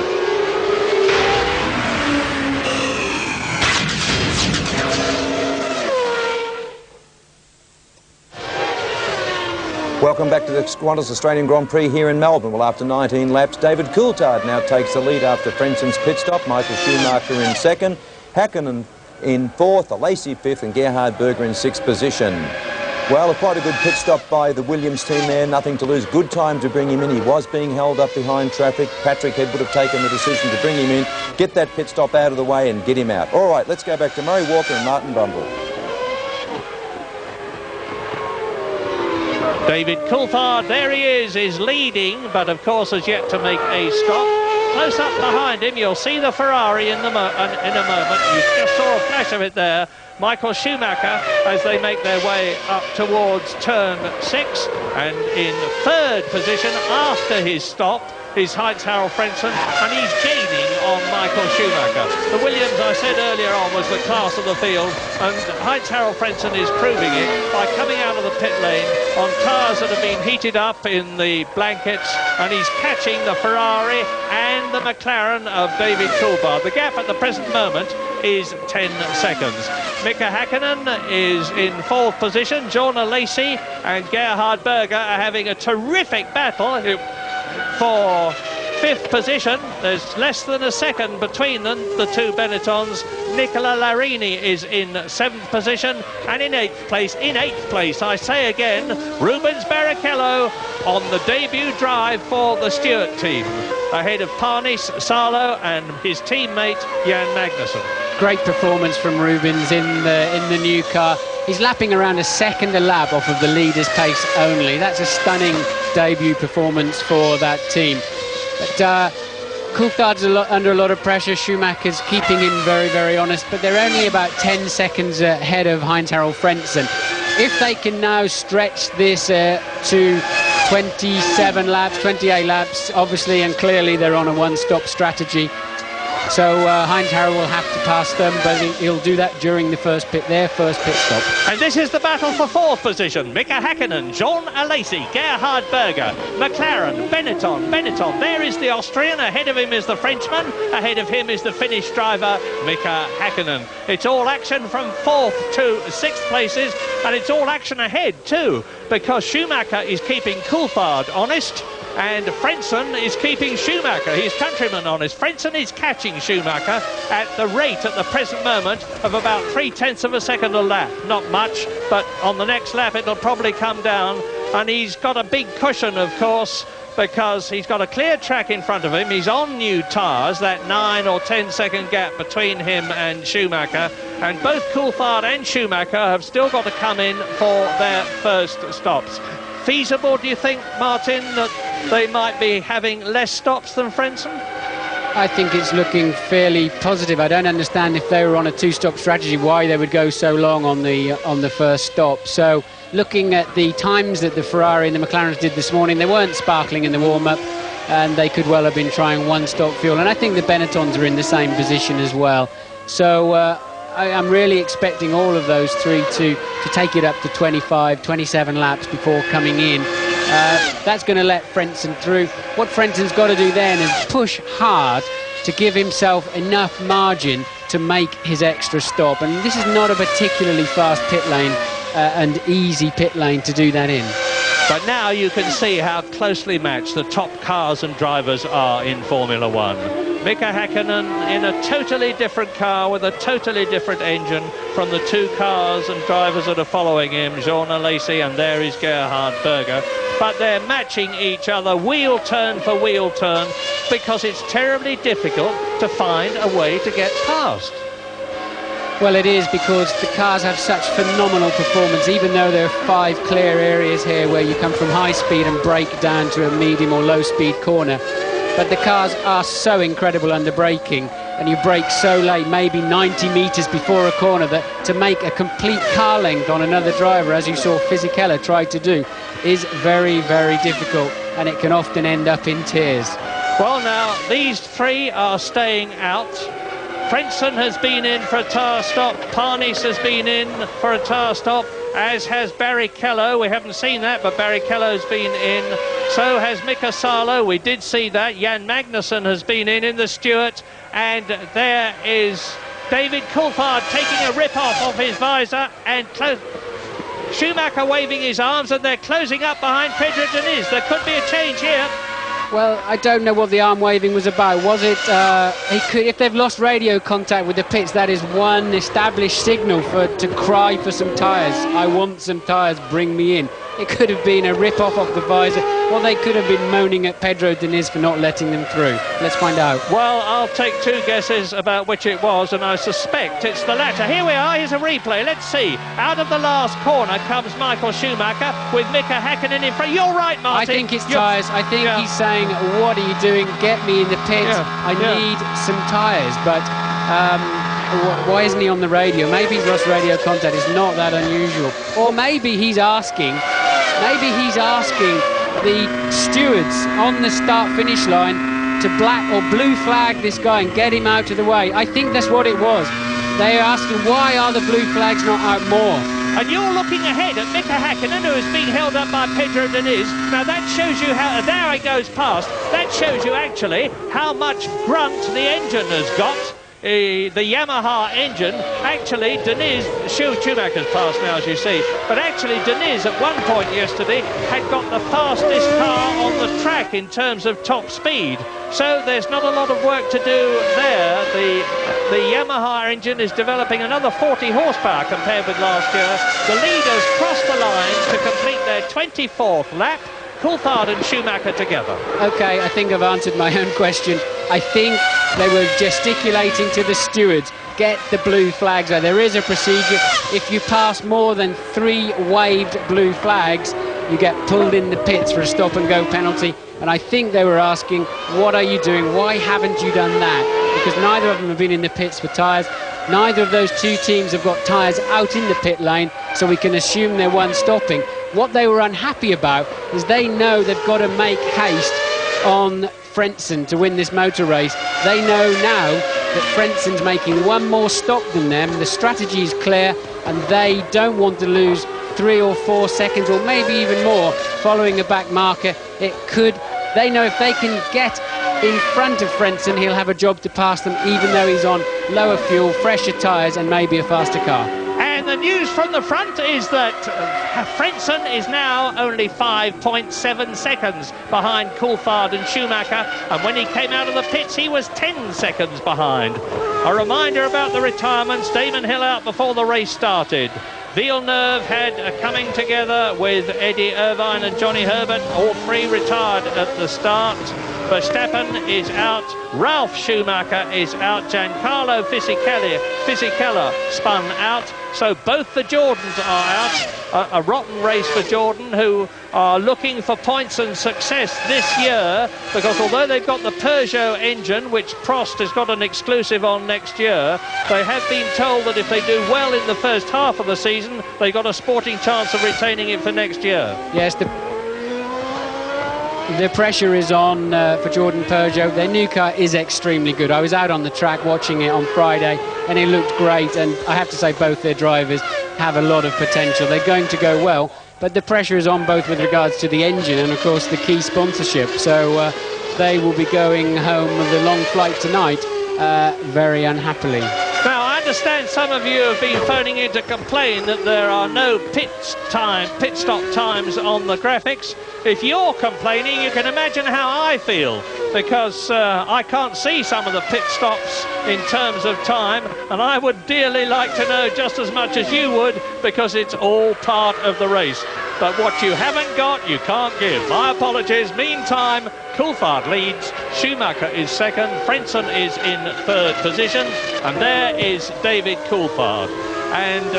Welcome back to the Qantas Australian Grand Prix here in Melbourne. Well, after 19 laps, David Coulthard now takes the lead after Frentzen's pit stop. Michael Schumacher in second, Häkkinen in fourth, Alesi fifth, and Gerhard Berger in sixth position. Well, quite a good pit stop by the Williams team there. Nothing to lose. Good time to bring him in. He was being held up behind traffic. Patrick Head would have taken the decision to bring him in, get that pit stop out of the way and get him out. All right, let's go back to Murray Walker and Martin Brundle. David Coulthard, there he is leading, but of course has yet to make a stop. Close up behind him, you'll see the Ferrari in a moment. You just saw a flash of it there. Michael Schumacher as they make their way up towards turn 6, and in third position after his stop is Heinz Harald Frentzen, and he's gaining on Michael Schumacher. The Williams, I said earlier on, was the class of the field, and Heinz Harald Frentzen is proving it by coming out of the pit lane on tyres that have been heated up in the blankets, and he's catching the Ferrari and the McLaren of David Coulthard. The gap at the present moment is 10 seconds. Mika Häkkinen is in fourth position. John Alesi and Gerhard Berger are having a terrific battle for fifth position. There's less than a second between them, the two Benettons. Nicola Larini is in seventh position, and in eighth place, I say again, Rubens Barrichello on the debut drive for the Stewart team, ahead of Parnis, Salo and his teammate Jan Magnussen. Great performance from Rubens in the new car. He's lapping around a second a lap off of the leader's pace only. That's a stunning debut performance for that team. But Coulthard's under a lot of pressure. Schumacher's keeping him very, very honest, but they're only about 10 seconds ahead of Heinz Harald Frentzen. If they can now stretch this to 27 laps, 28 laps, obviously and clearly they're on a one-stop strategy. So Heinz Harald will have to pass them, but he'll do that during their first pit stop. And this is the battle for fourth position. Mika Häkkinen, John Alesi, Gerhard Berger, McLaren, Benetton. There is the Austrian. Ahead of him is the Frenchman. Ahead of him is the Finnish driver, Mika Häkkinen. It's all action from fourth to sixth places, and it's all action ahead too, because Schumacher is keeping Coulthard honest. and Frentzen is keeping Schumacher, his countryman, honest. Frentzen is catching Schumacher at the rate at the present moment of about 0.3 of a second a lap. Not much, but on the next lap it'll probably come down, and he's got a big cushion, of course, because he's got a clear track in front of him. He's on new tyres, that 9 or 10 second gap between him and Schumacher, and both Coulthard and Schumacher have still got to come in for their first stops. Feasible, do you think, Martin, that they might be having less stops than Frentzen? I think it's looking fairly positive. I don't understand, if they were on a two-stop strategy, why they would go so long on the first stop. So looking at the times that the Ferrari and the McLarens did this morning, they weren't sparkling in the warm-up, and they could well have been trying one-stop fuel. And I think the Benettons are in the same position as well. So I'm really expecting all of those three to take it up to 25, 27 laps before coming in. That's going to let Frentzen through. What Frentzen's got to do then is push hard to give himself enough margin to make his extra stop. And this is not a particularly fast pit lane and easy pit lane to do that in. But now you can see how closely matched the top cars and drivers are in Formula One. Mika Häkkinen in a totally different car with a totally different engine from the two cars and drivers that are following him, Jean Alesi, and there is Gerhard Berger. But they're matching each other wheel turn for wheel turn, because it's terribly difficult to find a way to get past. Well, it is, because the cars have such phenomenal performance, even though there are 5 clear areas here where you come from high speed and brake down to a medium or low speed corner. But the cars are so incredible under braking, and you brake so late, maybe 90 metres before a corner, that to make a complete car length on another driver, as you saw Fisichella try to do, is very, very difficult, and it can often end up in tears. Well, now, these three are staying out. Frentzen has been in for a tyre stop. Parnis has been in for a tyre stop, as has Barrichello. We haven't seen that, but Barrichello's been in. So has Mika Salo. We did see that. Jan Magnussen has been in the Stewart. And there is David Coulthard taking a rip-off of his visor, and Schumacher waving his arms, and they're closing up behind Pedro Diniz. There could be a change here. Well, I don't know what the arm waving was about. Was it, if they've lost radio contact with the pits, that is one established signal to cry for some tyres. I want some tyres, bring me in. It could have been a rip-off of the visor. Well, they could have been moaning at Pedro Diniz for not letting them through. Let's find out. Well, I'll take 2 guesses about which it was, and I suspect it's the latter. Here we are, here's a replay. Let's see. Out of the last corner comes Michael Schumacher with Mika Häkkinen in front. You're right, Martin. I think it's tyres. I think he's saying, what are you doing? Get me in the pit. I need some tyres. But why isn't he on the radio? Maybe he's lost radio contact. It's not that unusual. Or maybe he's asking the stewards on the start-finish line to black or blue flag this guy and get him out of the way. I think that's what it was. They are asking, why are the blue flags not out more? And you're looking ahead at Mika Häkkinen, who is being held up by Pedro Diniz. Now that shows you how, there he goes past, that shows you actually how much grunt the engine has got. The Yamaha engine, actually Diniz, Schumacher's passed now as you see, but actually Diniz at one point yesterday had got the fastest car on the track in terms of top speed. So there's not a lot of work to do there. The Yamaha engine is developing another 40 horsepower compared with last year. The leaders cross the line to complete their 24th lap. Coulthard and Schumacher together. Okay, I think I've answered my own question. I think they were gesticulating to the stewards, get the blue flags out. There is a procedure. If you pass more than 3 waved blue flags, you get pulled in the pits for a stop-and-go penalty. And I think they were asking, what are you doing? Why haven't you done that? Because neither of them have been in the pits for tyres. Neither of those 2 teams have got tyres out in the pit lane, so we can assume they're one stopping. What they were unhappy about is they know they've got to make haste on Frentzen to win this motor race. They know now that Frentzen's making 1 more stop than them. The strategy is clear, and they don't want to lose 3 or 4 seconds, or maybe even more, following a back marker. They know if they can get in front of Frentzen, he'll have a job to pass them, even though he's on lower fuel, fresher tyres, and maybe a faster car. And the news from the front is that Frentzen is now only 5.7 seconds behind Coulthard and Schumacher, and when he came out of the pits he was 10 seconds behind. A reminder about the retirements: Damon Hill out before the race started. Villeneuve had a coming together with Eddie Irvine and Johnny Herbert. All three retired at the start. Verstappen is out, Ralf Schumacher is out, Giancarlo Fisichella spun out, so both the Jordans are out. A rotten race for Jordan, who are looking for points and success this year, because although they've got the Peugeot engine, which Prost has got an exclusive on next year, they have been told that if they do well in the first half of the season, they've got a sporting chance of retaining it for next year. Yes, the pressure is on for Jordan Peugeot. Their new car is extremely good. I was out on the track watching it on Friday and it looked great, and I have to say both their drivers have a lot of potential. They're going to go well, but the pressure is on both with regards to the engine and of course the key sponsorship. So they will be going home with a long flight tonight very unhappily. Now, I understand some of you have been phoning in to complain that there are no pit stop times on the graphics. If you're complaining, you can imagine how I feel, because I can't see some of the pit stops in terms of time, and I would dearly like to know just as much as you would, because it's all part of the race. But what you haven't got, you can't give. My apologies. Meantime, Coulthard leads, Schumacher is second, Frentzen is in third position, and there is David Coulthard. And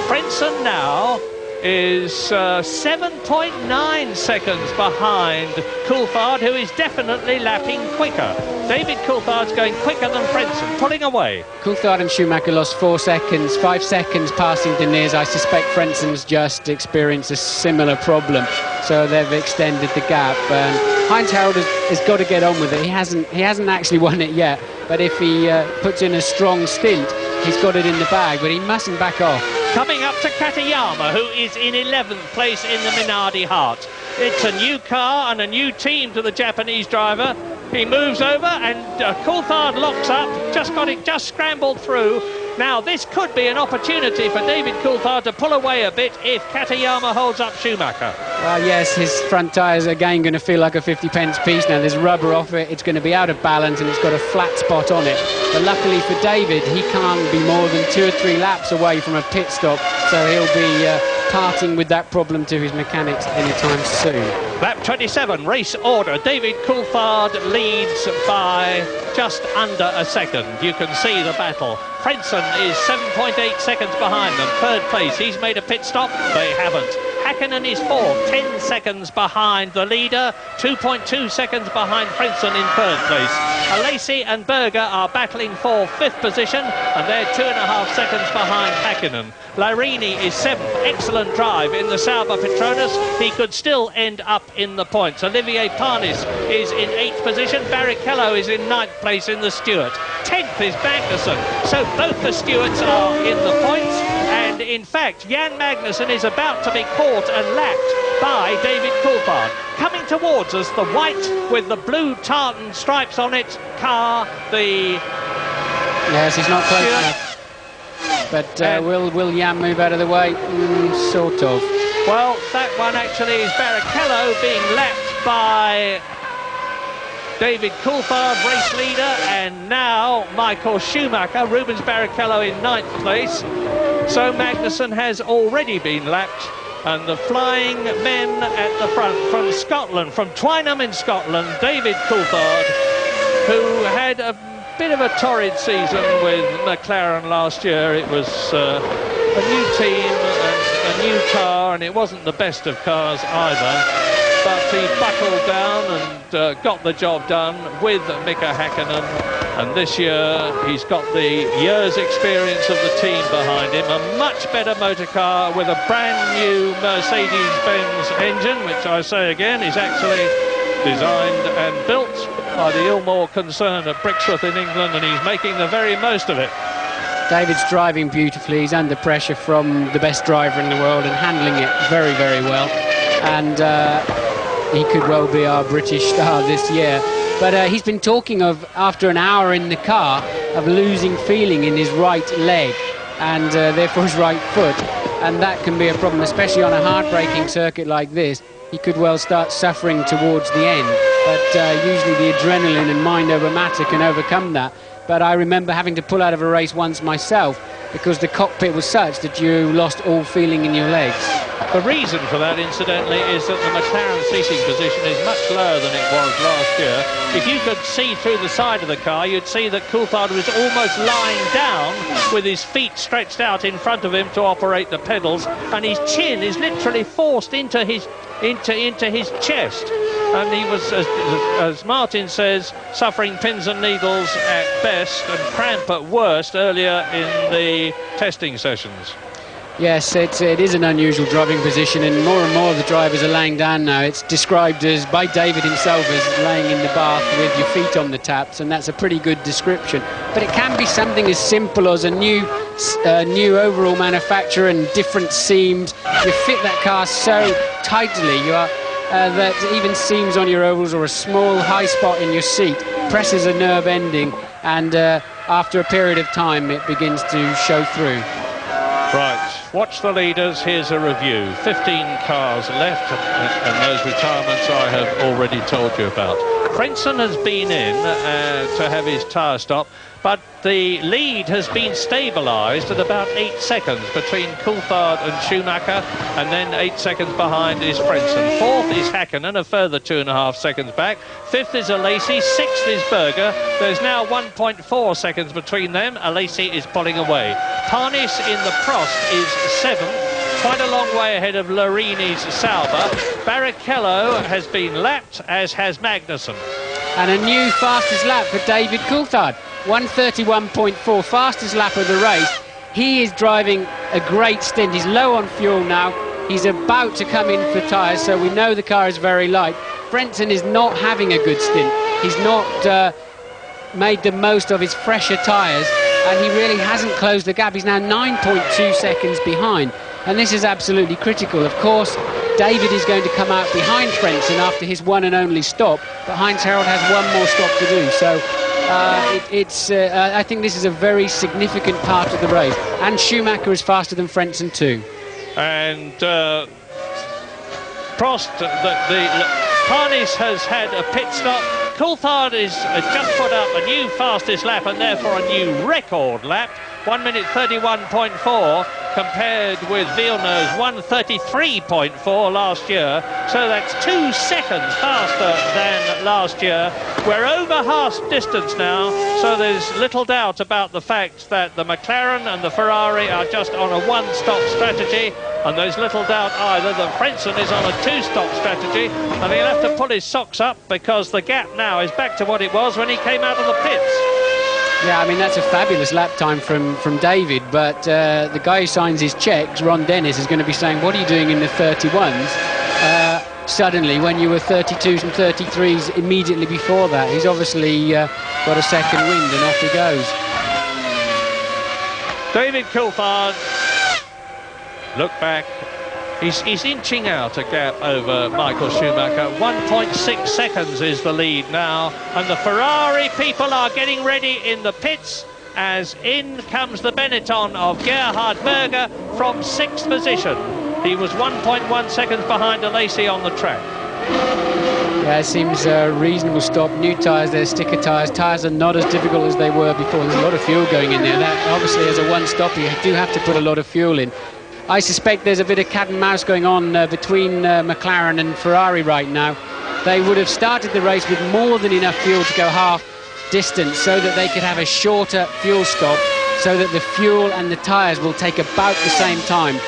Frentzen now is 7.9 seconds behind Coulthard, who is definitely lapping quicker. David Coulthard's going quicker than Frentzen, pulling away. Coulthard and Schumacher lost 4 seconds, 5 seconds passing Deniz. I suspect Frentzen's just experienced a similar problem, so they've extended the gap. And Heinz Harald has got to get on with it. He hasn't actually won it yet, but if he puts in a strong stint, he's got it in the bag, but he mustn't back off. Coming up to Katayama, who is in 11th place in the Minardi Hart. It's a new car and a new team to the Japanese driver. He moves over and Coulthard locks up, just scrambled through. Now, this could be an opportunity for David Coulthard to pull away a bit if Katayama holds up Schumacher. Well, yes, his front tyres are again going to feel like a 50-pence piece now. There's rubber off it, it's going to be out of balance, and it's got a flat spot on it. But luckily for David, he can't be more than 2 or 3 laps away from a pit stop, so he'll be parting with that problem to his mechanics anytime soon. Lap 27, race order. David Coulthard leads by just under a second. You can see the battle. Frentzen is 7.8 seconds behind them. Third place, he's made a pit stop. They haven't. Hakkinen is fourth, 10 seconds behind the leader, 2.2 seconds behind Frentzen in third place. Alesi and Berger are battling for 5th position, and they're 2.5 seconds behind Hakkinen. Larini is 7th, excellent drive in the Sauber Petronas. He could still end up in the points. Olivier Panis is in 8th position. Barrichello is in 9th place in the Stewart. 10th is Magnussen. So both the Stewarts are in the points. And in fact, Jan Magnussen is about to be caught and lapped by David Coulthard. Coming towards us, the white with the blue tartan stripes on it car, the... Yes, he's not close enough. But will Jan move out of the way? Sort of. Well, that one actually is Barrichello being lapped by David Coulthard, race leader, and now Michael Schumacher. Rubens Barrichello in 9th place. So Magnussen has already been lapped, and the flying men at the front from Scotland, from Twynham in Scotland, David Coulthard, who had a bit of a torrid season with McLaren last year. It was a new team and a new car, and it wasn't the best of cars either. But he buckled down and got the job done with Mika Hakkinen. And this year he's got the year's experience of the team behind him. A much better motor car with a brand new Mercedes-Benz engine, which I say again is actually designed and built by the Ilmore concern at Brixworth in England, and he's making the very most of it. David's driving beautifully. He's under pressure from the best driver in the world and handling it very, very well. And he could well be our British star this year. But he's been talking of, after an hour in the car, of losing feeling in his right leg. and therefore his right foot, and that can be a problem, especially on a hard-braking circuit like this. He could well start suffering towards the end, but usually the adrenaline and mind over matter can overcome that. But I remember having to pull out of a race once myself because the cockpit was such that you lost all feeling in your legs. The reason for that, incidentally, is that the McLaren seating position is much lower than it was last year. If you could see through the side of the car, you'd see that Coulthard was almost lying down with his feet stretched out in front of him to operate the pedals, and his chin is literally forced into his chest. And he was, as Martin says, suffering pins and needles at best and cramp at worst earlier in the testing sessions. Yes, it is an unusual driving position, and more of the drivers are laying down now. It's described as, by David himself, as laying in the bath with your feet on the taps, and that's a pretty good description. But it can be something as simple as a new overall manufacture and different seams. You fit that car so tightly, that even seams on your ovals or a small high spot in your seat presses a nerve ending, and after a period of time it begins to show through. Right, watch the leaders. Here's a review. 15 cars left, and those retirements I have already told you about. Frentzen has been in to have his tyre stop, but the lead has been stabilised at about 8 seconds between Coulthard and Schumacher, and then 8 seconds behind is Frentzen. Fourth is Häkkinen, a further 2.5 seconds back. Fifth is Alesi, sixth is Berger. There's now 1.4 seconds between them. Alesi is pulling away. Parnis in the Prost is seventh, quite a long way ahead of Lorini's Sauber. Barrichello has been lapped, as has Magnussen. And a new fastest lap for David Coulthard. 1:31.4, fastest lap of the race. He is driving a great stint. He's low on fuel now. He's about to come in for tyres, so we know the car is very light. Frentzen is not having a good stint. He's not made the most of his fresher tyres, and he really hasn't closed the gap. He's now 9.2 seconds behind, and this is absolutely critical. Of course, David is going to come out behind Frentzen after his one and only stop, but Heinz Harald has one more stop to do. So I think this is a very significant part of the race, and Schumacher is faster than Frentzen too. And Prost, Parnis has had a pit stop. Coulthard has just put up a new fastest lap, and therefore a new record lap. 1:31.4 compared with Villeneuve's 1:33.4 last year. So that's 2 seconds faster than last year. We're over half distance now, so there's little doubt about the fact that the McLaren and the Ferrari are just on a one-stop strategy, and there's little doubt either that Frentzen is on a two-stop strategy, and he'll have to pull his socks up because the gap now is back to what it was when he came out of the pits. Yeah, I mean, that's a fabulous lap time from David, but the guy who signs his checks, Ron Dennis, is going to be saying, what are you doing in the 31s suddenly when you were 32s and 33s immediately before that? He's obviously got a second wind, and off he goes. David Coulthard, look back. He's inching out a gap over Michael Schumacher. 1.6 seconds is the lead now, and the Ferrari people are getting ready in the pits as in comes the Benetton of Gerhard Berger from 6th position. He was 1.1 seconds behind Alesi on the track. Yeah, it seems a reasonable stop. New tyres there, sticker tyres. Tyres are not as difficult as they were before. There's a lot of fuel going in there. That obviously, as a one-stop, you do have to put a lot of fuel in. I suspect there's a bit of cat and mouse going on between McLaren and Ferrari right now. They would have started the race with more than enough fuel to go half distance so that they could have a shorter fuel stop, so that the fuel and the tyres will take about the same time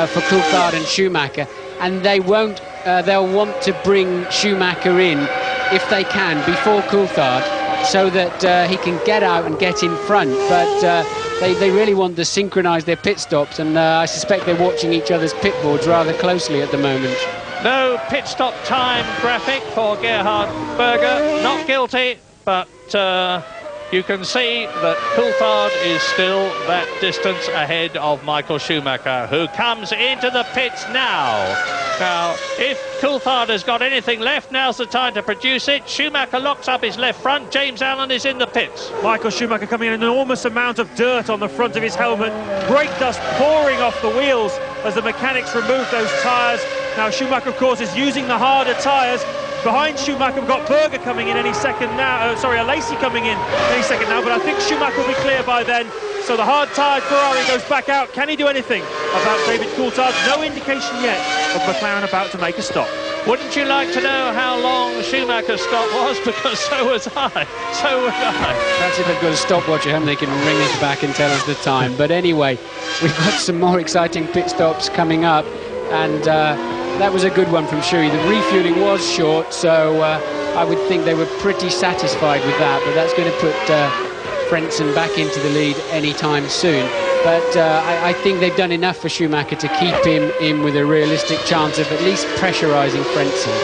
for Coulthard and Schumacher. And they won't, they'll want to bring Schumacher in, if they can, before Coulthard, so that he can get out and get in front. But they really want to synchronise their pit stops, and I suspect they're watching each other's pit boards rather closely at the moment. No pit stop time graphic for Gerhard Berger. Not guilty, but you can see that Coulthard is still that distance ahead of Michael Schumacher, who comes into the pits now. Now, if Coulthard has got anything left, now's the time to produce it. Schumacher locks up his left front. James Allen is in the pits. Michael Schumacher coming in, an enormous amount of dirt on the front of his helmet. Brake dust pouring off the wheels as the mechanics remove those tyres. Now Schumacher, of course, is using the harder tyres. Behind Schumacher, we've got Berger coming in any second now. Lacey coming in any second now, but I think Schumacher will be clear by then. So the hard-tired Ferrari goes back out. Can he do anything about David Coulthard? No indication yet of McLaren about to make a stop. Wouldn't you like to know how long Schumacher's stop was? Because so was I. So would I. Perhaps if they've got a stopwatch at home, they can ring us back and tell us the time. But anyway, we've got some more exciting pit stops coming up, and that was a good one from Shuey. The refueling was short, so I would think they were pretty satisfied with that, but that's going to put Frentzen back into the lead anytime soon. But I think they've done enough for Schumacher to keep him in with a realistic chance of at least pressurising Frentzen.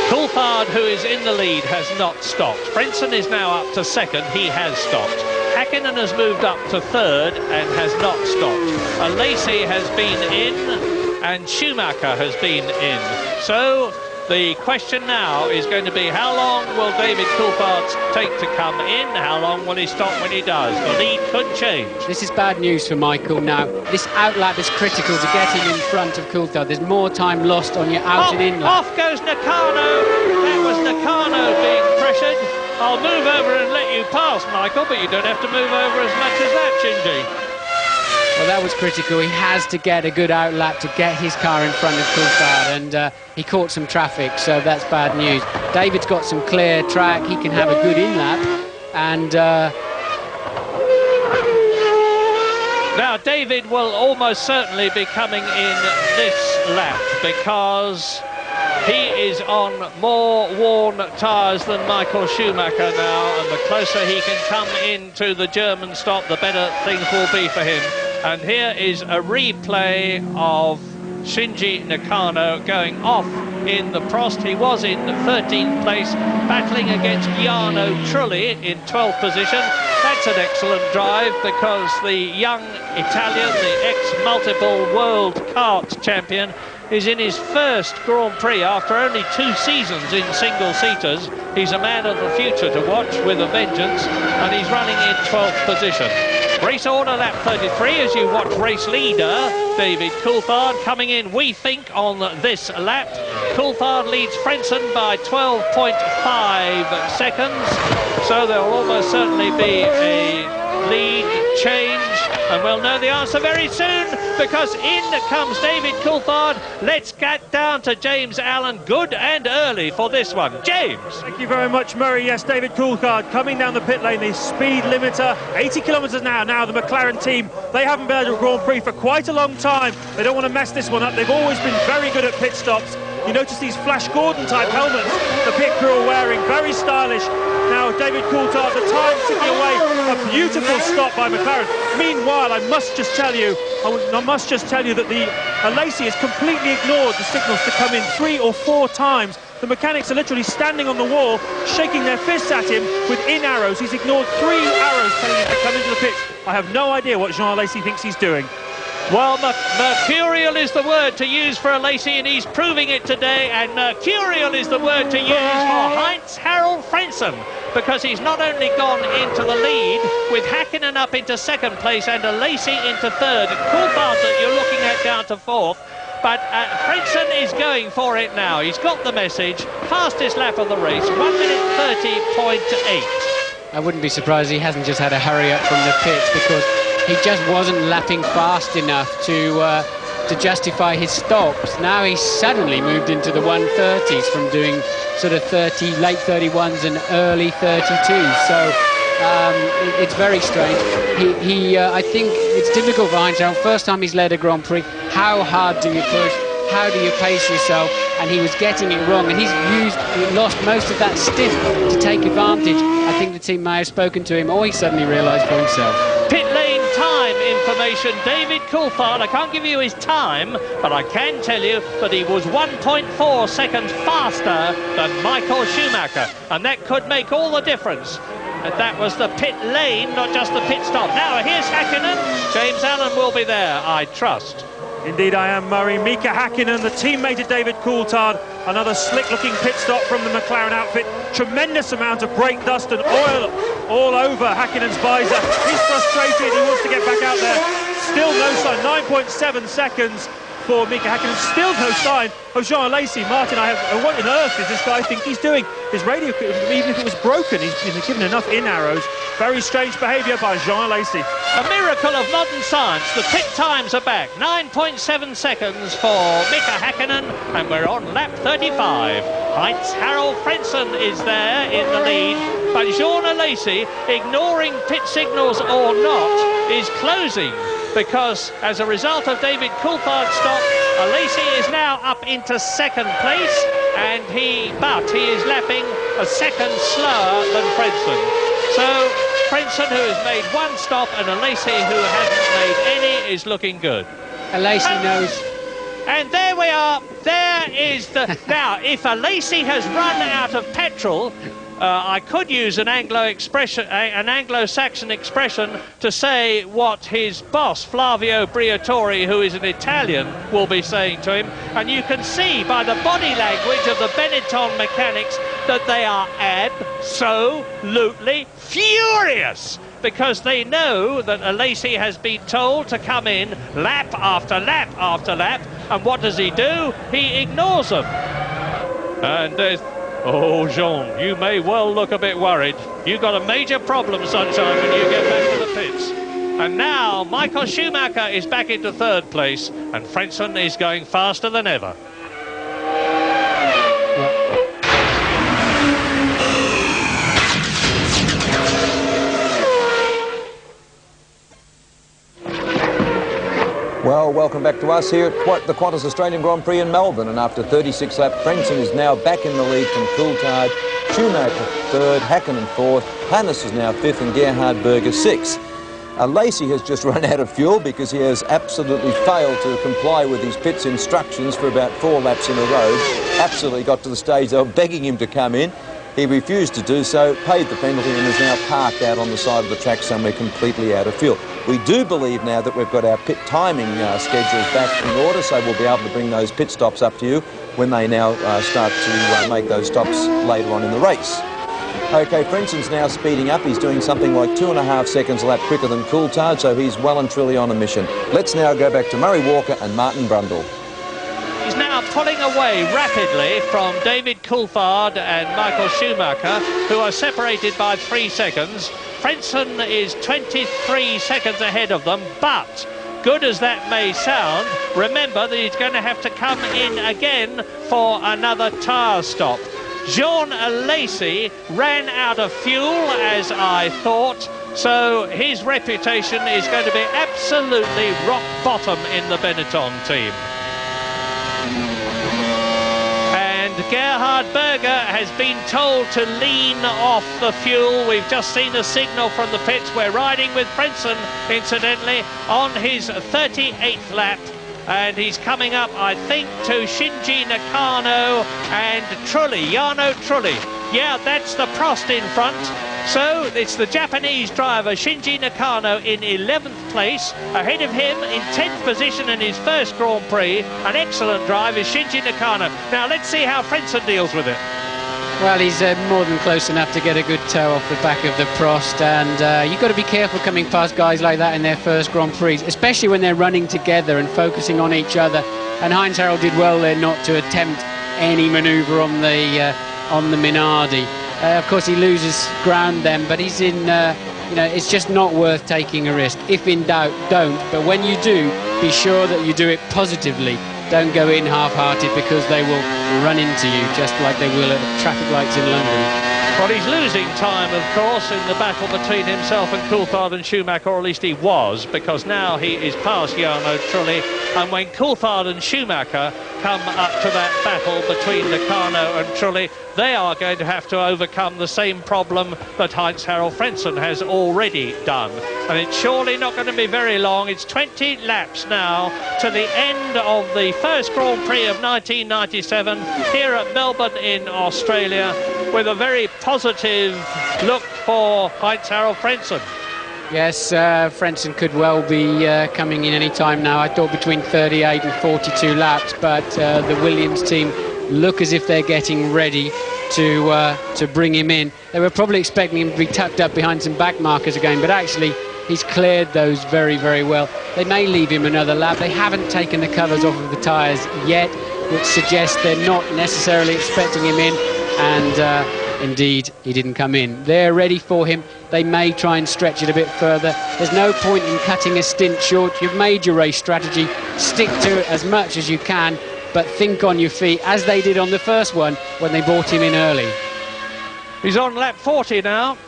Coulthard, who is in the lead, has not stopped. Frentzen is now up to second. He has stopped. Hakkinen has moved up to third and has not stopped. Lacey has been in, and Schumacher has been in. So the question now is going to be, how long will David Coulthard take to come in? How long will he stop when he does? The lead could change. This is bad news for Michael now. This outlap is critical to get him in front of Coulthard. There's more time lost on your out and in lap. Off goes Nakano. That was Nakano being pressured. I'll move over and let you pass, Michael, but you don't have to move over as much as that, Shinji. Well, that was critical. He has to get a good outlap to get his car in front of Coulthard, and he caught some traffic, so that's bad news. David's got some clear track. He can have a good in-lap, and now David will almost certainly be coming in this lap because he is on more worn tyres than Michael Schumacher now, and the closer he can come into the German stop, the better things will be for him. And here is a replay of Shinji Nakano going off in the Prost. He was in 13th place, battling against Jarno Trulli in 12th position. That's an excellent drive because the young Italian, the ex-multiple world kart champion, is in his first Grand Prix after only 2 seasons in single-seaters. He's a man of the future to watch with a vengeance, and he's running in 12th position. Race order lap 33 as you watch race leader David Coulthard coming in, we think, on this lap. Coulthard leads Frentzen by 12.5 seconds, so there will almost certainly be a lead change, and we'll know the answer very soon because in comes David Coulthard. Let's get down to James Allen good and early for this one. James. Thank you very much, Murray. Yes, David Coulthard coming down the pit lane, the speed limiter, 80 kilometres an hour. Now the McLaren team, they haven't been at a Grand Prix for quite a long time. They don't want to mess this one up. They've always been very good at pit stops. You notice these Flash Gordon type helmets the pit crew are wearing, very stylish. Now David Coulthard, the time ticking away, a beautiful stop by McLaren. Meanwhile, I must just tell you that the Lacey has completely ignored the signals to come in 3 or 4 times. The mechanics are literally standing on the wall, shaking their fists at him with in arrows. He's ignored 3 arrows telling him to come into the pits. I have no idea what Jean Lacey thinks he's doing. Well, mercurial is the word to use for a Lacey, and he's proving it today, and mercurial is the word to use for Heinz-Harald Frentzen, because he's not only gone into the lead with Hakkinen up into 2nd place and a Lacey into 3rd, Coulthard that you're looking at down to 4th, but Frentzen is going for it now. He's got the message. Fastest lap of the race, 1 minute 30.8. I wouldn't be surprised he hasn't just had a hurry up from the pits, because he just wasn't lapping fast enough to justify his stops. Now he's suddenly moved into the 130s from doing sort of late 31s and early 32s. So it's very strange. I think it's difficult for Heinz. First time he's led a Grand Prix. How hard do you push? How do you pace yourself? And he was getting it wrong, and he lost most of that stint to take advantage. I think the team may have spoken to him, or he suddenly realised for himself. Pit lane time information. David Coulthard, I can't give you his time, but I can tell you that he was 1.4 seconds faster than Michael Schumacher, and that could make all the difference. That was the pit lane, not just the pit stop. Now here's Häkkinen. James Allen will be there, I trust. Indeed I am, Murray. Mika Häkkinen, the teammate of David Coulthard. Another slick-looking pit stop from the McLaren outfit. Tremendous amount of brake dust and oil all over Häkkinen's visor. He's frustrated, he wants to get back out there. Still no sign, 9.7 seconds for Mika Häkkinen. Still no sign of Jean Alesi. Martin, what on earth does this guy think he's doing? His radio, even if it was broken, he's been given enough in arrows. Very strange behaviour by Jean Alesi. A miracle of modern science. The pit times are back. 9.7 seconds for Mika Häkkinen, and we're on lap 35. Heinz-Harald Frentzen is there in the lead, but Jean Alesi, ignoring pit signals or not, is closing, because as a result of David Coulthard's stop, Alesi is now up into second place, and he is lapping a second slower than Frentzen. So Frentzen, who has made one stop, and Alesi, who hasn't made any, is looking good. Alesi knows. And there we are. There is the... Now, if Alesi has run out of petrol, I could use an Anglo-Saxon expression to say what his boss, Flavio Briatore, who is an Italian, will be saying to him. And you can see by the body language of the Benetton mechanics that they are absolutely furious, because they know that Alesi has been told to come in lap after lap after lap, and what does he do? He ignores them. And there's... Oh, Jean, you may well look a bit worried. You've got a major problem, Sunshine, when you get back to the pits. And now Michael Schumacher is back into third place, and Frentzen is going faster than ever. Well, welcome back to us here at the Qantas Australian Grand Prix in Melbourne, and after 36 laps, Frentzen is now back in the lead from Coulthard, Schumacher third, Häkkinen fourth, Hannes is now fifth, and Gerhard Berger sixth. Alesi has just run out of fuel because he has absolutely failed to comply with his pit's instructions for about 4 laps in a row. Absolutely got to the stage of begging him to come in. He refused to do so, paid the penalty, and is now parked out on the side of the track somewhere completely out of fuel. We do believe now that we've got our pit timing schedules back in order, so we'll be able to bring those pit stops up to you when they now start to make those stops later on in the race. OK, Frentzen's now speeding up. He's doing something like 2.5 seconds a lap quicker than Coulthard, so he's well and truly on a mission. Let's now go back to Murray Walker and Martin Brundle. He's now pulling away rapidly from David Coulthard and Michael Schumacher, who are separated by 3 seconds. Frentzen is 23 seconds ahead of them, but good as that may sound, remember that he's going to have to come in again for another tyre stop. Jean Alesi ran out of fuel, as I thought, so his reputation is going to be absolutely rock bottom in the Benetton team. And Gerhard Berger has been told to lean off the fuel. We've just seen a signal from the pits. We're riding with Frentzen, incidentally, on his 38th lap. And he's coming up, I think, to Shinji Nakano and Jarno Trulli. Yeah, that's the Prost in front. So it's the Japanese driver, Shinji Nakano, in 11th place. Ahead of him, in 10th position in his first Grand Prix, an excellent drive, is Shinji Nakano. Now, let's see how Frentzen deals with it. Well, he's more than close enough to get a good toe off the back of the Prost, and you've got to be careful coming past guys like that in their first Grand Prix, especially when they're running together and focusing on each other. And Heinz-Harald did well there not to attempt any manoeuvre on the Minardi. Of course, he loses ground then, but he's in, it's just not worth taking a risk. If in doubt, don't. But when you do, be sure that you do it positively. Don't go in half-hearted, because they will run into you, just like they will at traffic lights in London. Well, he's losing time, of course, in the battle between himself and Coulthard and Schumacher, or at least he was, because now he is past Jarno Trulli, and when Coulthard and Schumacher come up to that battle between Nakano and Trulli, they are going to have to overcome the same problem that Heinz-Harald Frentzen has already done. And it's surely not going to be very long. It's 20 laps now to the end of the first Grand Prix of 1997 here at Melbourne in Australia, with a very positive look for Heinz-Harald Frentzen. Yes, Frentzen could well be coming in any time now. I thought between 38 and 42 laps, but the Williams team look as if they're getting ready to bring him in. They were probably expecting him to be tucked up behind some back markers again, but actually he's cleared those very, very well. They may leave him another lap. They haven't taken the covers off of the tyres yet, which suggests they're not necessarily expecting him in, and indeed he didn't come in. They're ready for him. They may try and stretch it a bit further. There's no point in cutting a stint short. You've made your race strategy. Stick to it as much as you can, but think on your feet, as they did on the first one when they brought him in early. He's on lap 40 now.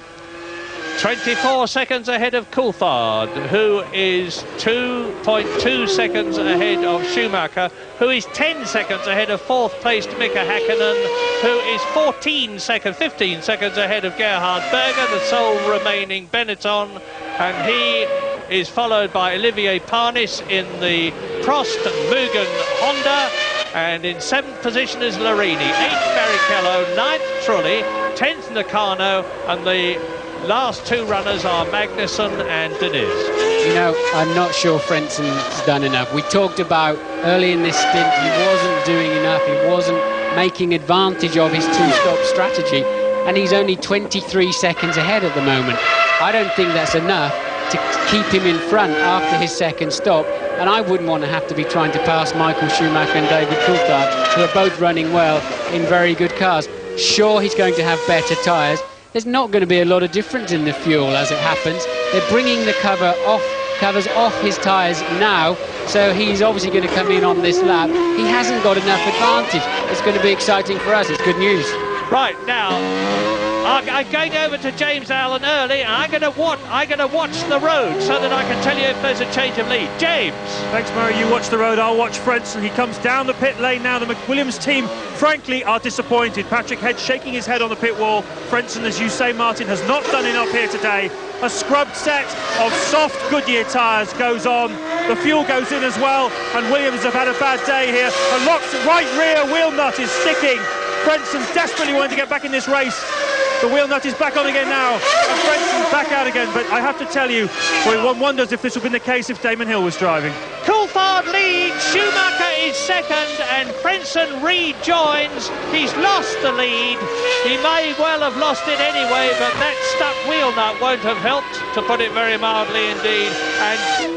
24 seconds ahead of Coulthard, who is 2.2 seconds ahead of Schumacher, who is 10 seconds ahead of fourth placed Mika Häkkinen, who is 15 seconds ahead of Gerhard Berger, the sole remaining Benetton, and he is followed by Olivier Panis in the Prost Mugen Honda, and in 7th position is Larini, 8th Barrichello, 9th Trulli, 10th Nakano, and the last two runners are Magnussen and Deniz. You know, I'm not sure Frentzen's done enough. We talked about early in this stint he wasn't doing enough, he wasn't making advantage of his two-stop strategy, and he's only 23 seconds ahead at the moment. I don't think that's enough to keep him in front after his second stop, and I wouldn't want to have to be trying to pass Michael Schumacher and David Coulthard, who are both running well in very good cars. Sure, he's going to have better tyres. There's not going to be a lot of difference in the fuel as it happens. They're bringing the covers off his tyres now, so he's obviously going to come in on this lap. He hasn't got enough advantage. It's going to be exciting for us. It's good news. Right, now, I'm going over to James Allen early, and I'm going to watch the road so that I can tell you if there's a change of lead. James. Thanks, Murray. You watch the road, I'll watch Frentzen. He comes down the pit lane now. The McWilliams team, frankly, are disappointed. Patrick Head shaking his head on the pit wall. Frentzen, as you say, Martin, has not done enough here today. A scrubbed set of soft Goodyear tyres goes on. The fuel goes in as well, and Williams have had a bad day here. A locked right rear wheel nut is sticking. Frentzen desperately wanting to get back in this race. The wheel nut is back on again now, and Frentzen's back out again. But I have to tell you, one wonders if this would have been the case if Damon Hill was driving. Coulthard leads, Schumacher is second, and Frentzen rejoins. He's lost the lead. He may well have lost it anyway, but that stuck wheel nut won't have helped, to put it very mildly indeed.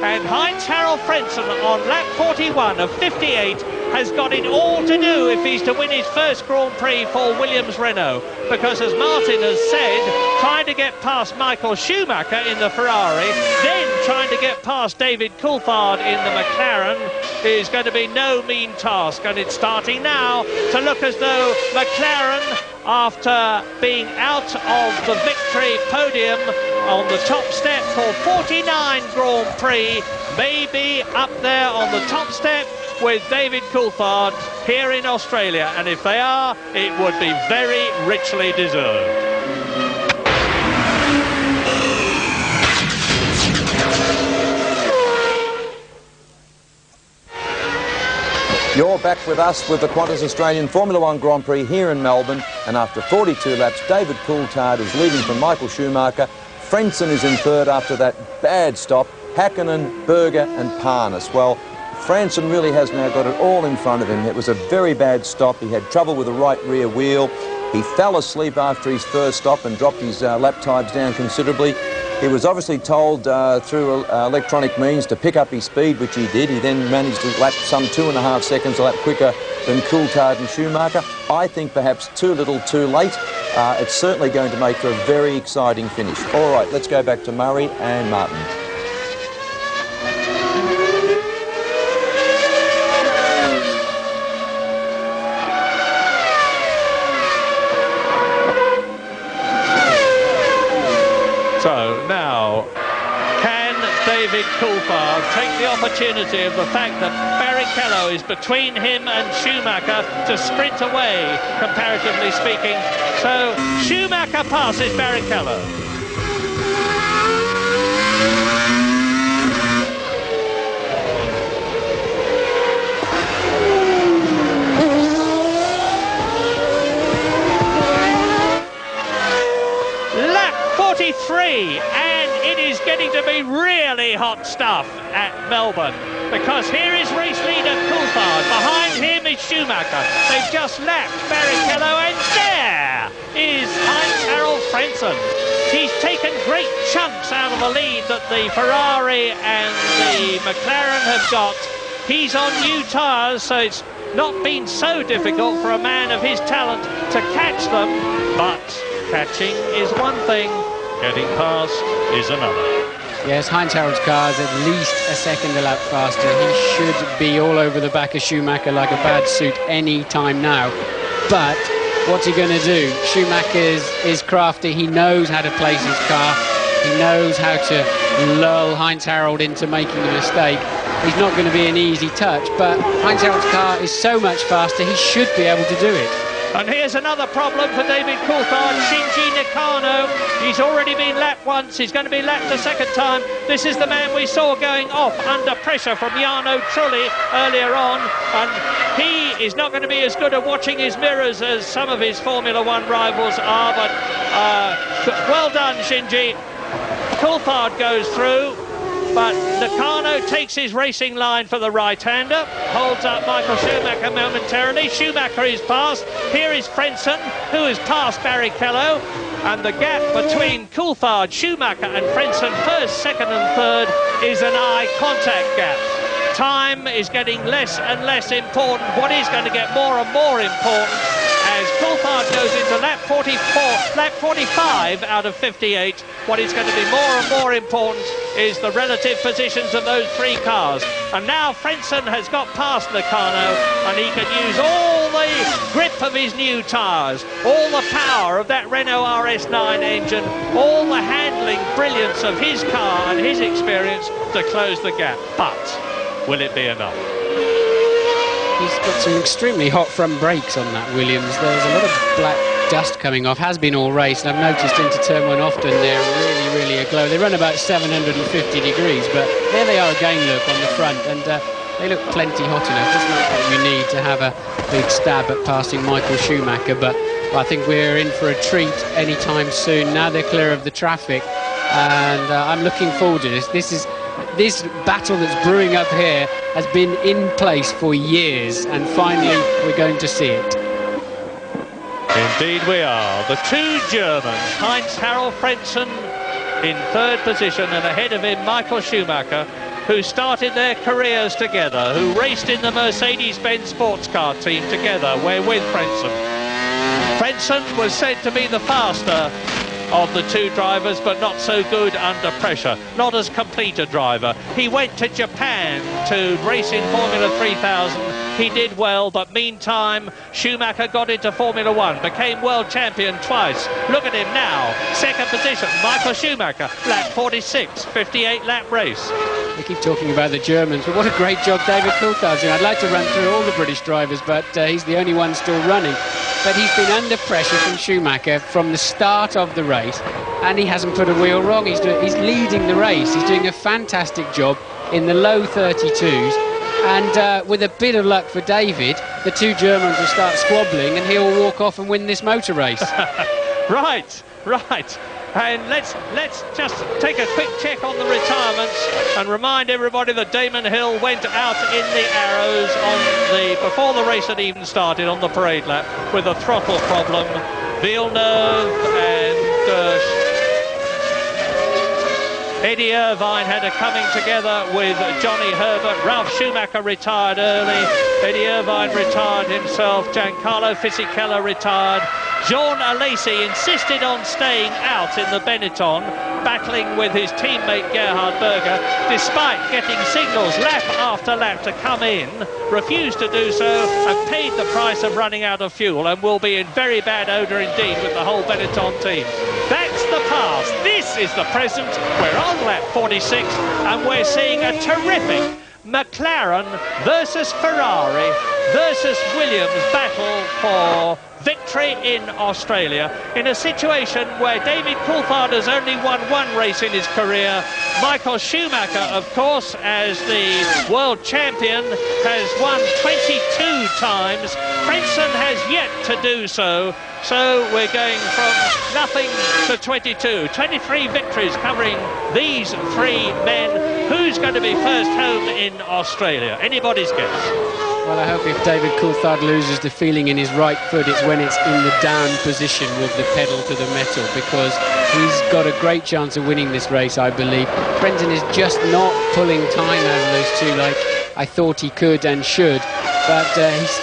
And Heinz-Harald Frentzen on lap 41 of 58 has got it all to do if he's to win his first Grand Prix for Williams-Renault, because as Martin has said, trying to get past Michael Schumacher in the Ferrari, then trying to get past David Coulthard in the McLaren is going to be no mean task, and it's starting now to look as though McLaren, after being out of the victory podium on the top step for 49 Grand Prix, may be up there on the top step with David Coulthard here in Australia, and if they are, it would be very richly deserved. You're back with us with the Qantas Australian Formula One Grand Prix here in Melbourne, and after 42 laps, David Coulthard is leading from Michael Schumacher. Frentzen is in third after that bad stop. Häkkinen, Berger and Panis. Well, Frentzen really has now got it all in front of him. It was a very bad stop. He had trouble with the right rear wheel. He fell asleep after his first stop and dropped his lap times down considerably. He was obviously told through electronic means to pick up his speed, which he did. He then managed to lap some 2.5 seconds a lap quicker than Coulthard and Schumacher. I think perhaps too little too late. It's certainly going to make for a very exciting finish. All right, let's go back to Murray and Martin. So now, can David Coulthard take the opportunity of the fact that Barrichello is between him and Schumacher to sprint away, comparatively speaking? So Schumacher passes Barrichello. Lap hot stuff at Melbourne, because here is race leader Coulthard. Behind him is Schumacher. They've just lapped Barrichello, and there is Heinz-Harald Frentzen. He's taken great chunks out of the lead that the Ferrari and the McLaren have got. He's on new tyres, so it's not been so difficult for a man of his talent to catch them, but catching is one thing, getting past is another. Yes, Heinz-Harald's car is at least a second a lap faster. He should be all over the back of Schumacher like a bad suit any time now. But what's he going to do? Schumacher is crafty. He knows how to place his car. He knows how to lull Heinz-Harald into making a mistake. He's not going to be an easy touch, but Heinz-Harald's car is so much faster, he should be able to do it. And here's another problem for David Coulthard, Shinji Nakano. He's already been lapped once, he's going to be lapped a second time. This is the man we saw going off under pressure from Jarno Trulli earlier on, and he is not going to be as good at watching his mirrors as some of his Formula One rivals are, but well done, Shinji. Coulthard goes through, but Nakano takes his racing line for the right-hander, holds up Michael Schumacher momentarily. Schumacher is passed. Here is Frentzen, who has passed Barrichello, and the gap between Coulthard, Schumacher and Frentzen, first, second and third, is an eye contact gap. Time is getting less and less important. What is going to get more and more important as Coulthard goes into lap 45 out of 58. What is going to be more and more important is the relative positions of those three cars. And now Frentzen has got past Nakano, and he can use all the grip of his new tyres, all the power of that Renault RS9 engine, all the handling brilliance of his car and his experience to close the gap. But will it be enough? He's got some extremely hot front brakes on that Williams. There's a lot of black dust coming off, has been all race, and I've noticed into turn one often they're really aglow. They run about 750 degrees, but there they are again, look, on the front, and they look plenty hot enough. That's not what you need to have a big stab at passing Michael Schumacher, but I think we're in for a treat anytime soon. Now they're clear of the traffic, and I'm looking forward to this. This battle that's brewing up here has been in place for years, and finally we're going to see it. Indeed we are. The two Germans, Heinz-Harald Frentzen in third position, and ahead of him Michael Schumacher, who started their careers together, who raced in the Mercedes-Benz sports car team together. We're with Frentzen. Frentzen was said to be the faster of the two drivers, but not so good under pressure, not as complete a driver. He went to Japan to race in Formula 3000. He did well, but meantime Schumacher got into Formula One, became world champion twice. Look at him now, second position, Michael Schumacher, lap 46, 58 lap race. We keep talking about the Germans, but what a great job David Coulthard's doing. I'd like to run through all the British drivers, but he's the only one still running. But he's been under pressure from Schumacher from the start of the race, and he hasn't put a wheel wrong. He's leading the race. He's doing a fantastic job in the low 32s, and with a bit of luck for David, the two Germans will start squabbling and he'll walk off and win this motor race. Right. And let's just take a quick check on the retirements and remind everybody that Damon Hill went out in the arrows before the race had even started on the parade lap with a throttle problem. Villeneuve and Eddie Irvine had a coming together with Johnny Herbert. Ralf Schumacher retired early. Eddie Irvine retired himself. Giancarlo Fisichella retired. Jean Alesi insisted on staying out in the Benetton, battling with his teammate Gerhard Berger, despite getting signals lap after lap to come in, refused to do so and paid the price of running out of fuel, and will be in very bad odour indeed with the whole Benetton team. That's the past. This is the present. We're on lap 46 and we're seeing a terrific McLaren versus Ferrari versus Williams battle for victory in Australia, in a situation where David Coulthard has only won one race in his career. Michael Schumacher, of course, as the world champion, has won 22 times. Frentzen has yet to do so. So we're going from nothing to 22. 23 victories covering these three men. Who's going to be first home in Australia? Anybody's guess? Well, I hope if David Coulthard loses the feeling in his right foot, it's when it's in the down position with the pedal to the metal, because he's got a great chance of winning this race, I believe. Frentzen is just not pulling time out of those two like I thought he could and should, but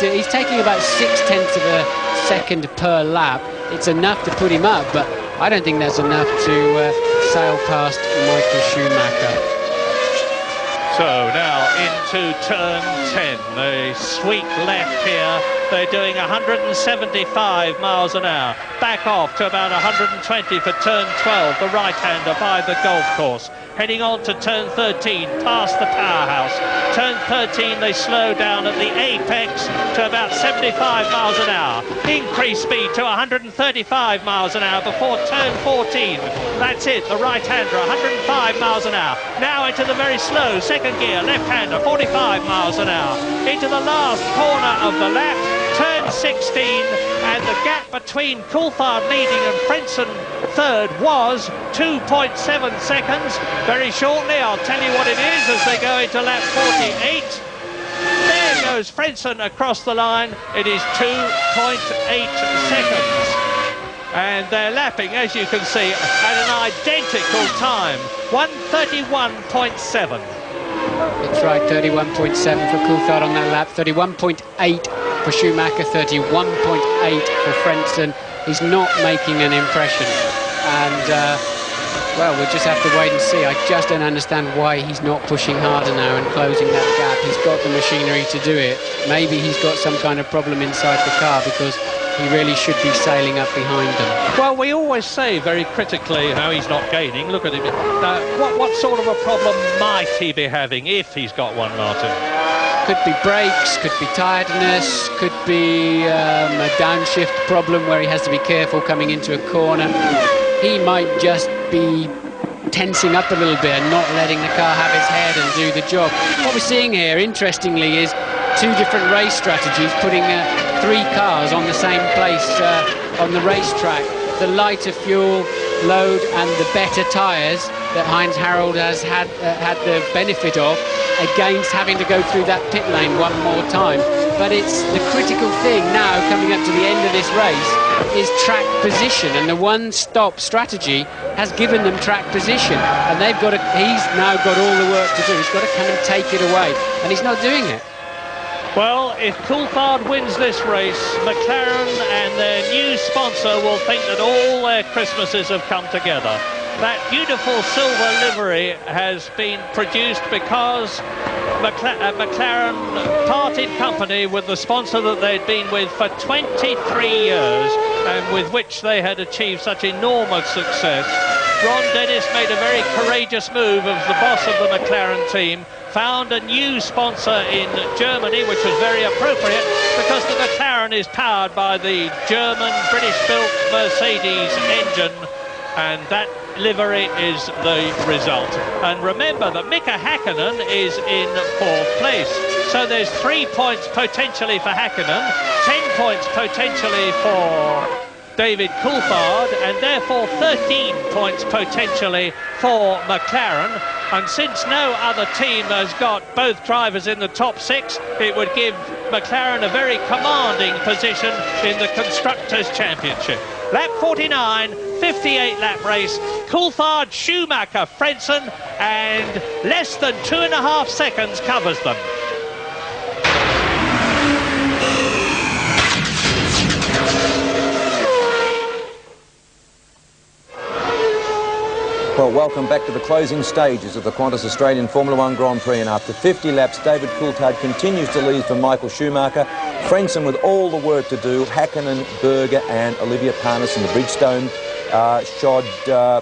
he's taking about 0.6 of a second per lap. It's enough to put him up, but I don't think that's enough to sail past Michael Schumacher. So now into turn 10, the sweep left here. They're doing 175 miles an hour. Back off to about 120 for turn 12, the right-hander by the golf course. Heading on to turn 13, past the powerhouse. Turn 13, they slow down at the apex to about 75 miles an hour. Increase speed to 135 miles an hour before turn 14. That's it, the right-hander, 105 miles an hour. Now into the very slow second gear, left-hander, 45 miles an hour. Into the last corner of the lap, turn 16, and the gap between Coulthard leading and Frentzen third was 2.7 seconds. Very shortly, I'll tell you what it is as they go into lap 48. There goes Frentzen across the line. It is 2.8 seconds. And they're lapping, as you can see, at an identical time, 1:31.7. That's right, 31.7 for Coulthard on that lap, 31.8 for Schumacher, 31.8 for Frentzen. He's not making an impression, and well, we'll just have to wait and see. I just don't understand why he's not pushing harder now and closing that gap. He's got the machinery to do it. Maybe he's got some kind of problem inside the car, because he really should be sailing up behind them. Well, we always say very critically how he's not gaining. Look at him. What sort of a problem might he be having, if he's got one, Martin? Could be brakes, could be tiredness, could be a downshift problem where he has to be careful coming into a corner. He might just be tensing up a little bit and not letting the car have its head and do the job. What we're seeing here, interestingly, is two different race strategies, putting three cars on the same place on the racetrack. The lighter fuel load and the better tyres that Heinz Harald has had the benefit of, against having to go through that pit lane one more time. But it's the critical thing now, coming up to the end of this race, is track position, and the one-stop strategy has given them track position, and he's now got all the work to do. He's got to come and take it away, and he's not doing it. Well, if Coulthard wins this race, McLaren and their new sponsor will think that all their Christmases have come together. That beautiful silver livery has been produced because McLaren parted company with the sponsor that they'd been with for 23 years and with which they had achieved such enormous success. Ron Dennis made a very courageous move as the boss of the McLaren team, found a new sponsor in Germany, which was very appropriate because the McLaren is powered by the German British-built Mercedes engine, and that livery is the result. And remember that Mika Häkkinen is in fourth place, so there's 3 points potentially for Häkkinen, 10 points potentially for David Coulthard, and therefore 13 points potentially for McLaren. And since no other team has got both drivers in the top 6, it would give McLaren a very commanding position in the Constructors' Championship. Lap 49, 58-lap race, Coulthard, Schumacher, Frentzen, and less than 2.5 seconds covers them. Well, welcome back to the closing stages of the Qantas Australian Formula One Grand Prix, and after 50 laps, David Coulthard continues to lead for Michael Schumacher. Frentzen with all the work to do, Häkkinen, Berger and Olivia Parnis in the Bridgestone shod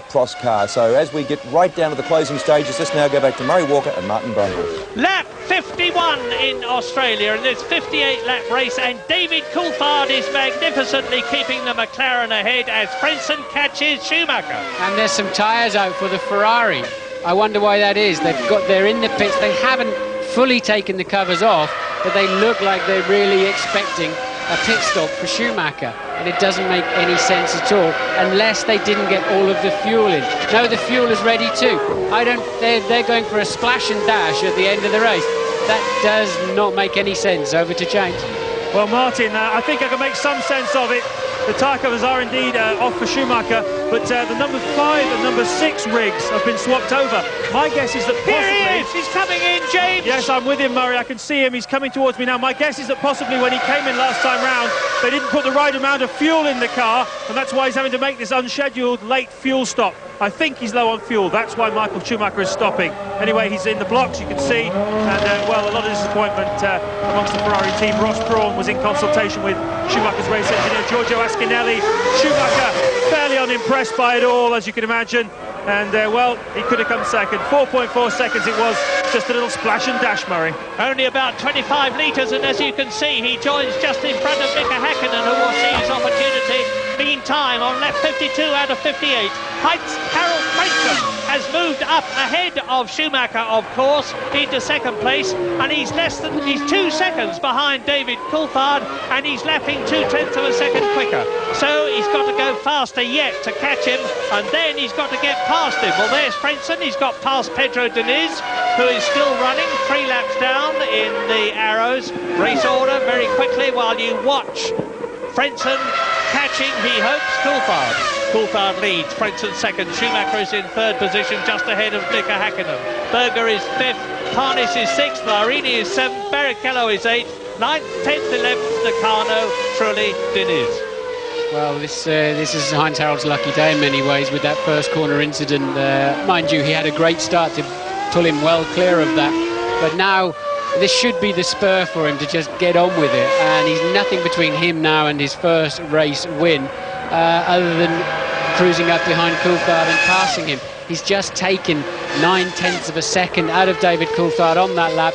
Prost car. So as we get right down to the closing stages, let's now go back to Murray Walker and Martin Brundle. Lap 51 in Australia in this 58-lap race, and David Coulthard is magnificently keeping the McLaren ahead as Frentzen catches Schumacher. And there's some tyres out for the Ferrari. I wonder why that is. They're in the pits. They haven't fully taken the covers off, but they look like they're really expecting a pit stop for Schumacher, and it doesn't make any sense at all unless they didn't get all of the fuel in. No, the fuel is ready too. They're going for a splash and dash at the end of the race. That does not make any sense. Over to James. Well, Martin, I think I can make some sense of it. The tyre covers are indeed off for Schumacher, but the number 5 and number 6 rigs have been swapped over. My guess is that possibly... Here he is! He's coming in, James! Yes, I'm with him, Murray. I can see him. He's coming towards me now. My guess is that possibly when he came in last time round, they didn't put the right amount of fuel in the car, and that's why he's having to make this unscheduled late fuel stop. I think he's low on fuel. That's why Michael Schumacher is stopping. Anyway, he's in the blocks, you can see, and, well, a lot of disappointment amongst the Ferrari team. Ross Brawn was in consultation with Schumacher's race engineer, Giorgio Ascanelli. Schumacher fairly unimpressed by it all, as you can imagine, and, well, he could have come second. 4.4 seconds it was, just a little splash and dash, Murray. Only about 25 litres, and as you can see, he joins just in front of Mika Häkkinen, who will see his opportunity. Meantime, on lap 52 out of 58, Heinz-Harald Frentzen has moved up ahead of Schumacher, of course, into second place, and he's 2 seconds behind David Coulthard, and he's lapping 0.2 of a second quicker. So he's got to go faster yet to catch him, and then he's got to get past him. Well, there's Frentzen. He's got past Pedro Diniz, who is still running 3 laps down in the arrows. Race order very quickly while you watch Frentzen catching, he hopes, Coulthard. Coulthard leads, Frentzen second, Schumacher is in third position, just ahead of Mika Häkkinen. Berger is fifth, Parnis is sixth, Larini is seventh, Barrichello is eighth, 9th, 10th, 11th, Nakano, Trulli, Diniz. Well, this is Heinz-Harald's lucky day in many ways with that first corner incident. Mind you, he had a great start to pull him well clear of that, but now this should be the spur for him to just get on with it, and he's nothing between him now and his first race win, other than cruising up behind Coulthard and passing him. He's just taken 9/10 of a second out of David Coulthard on that lap.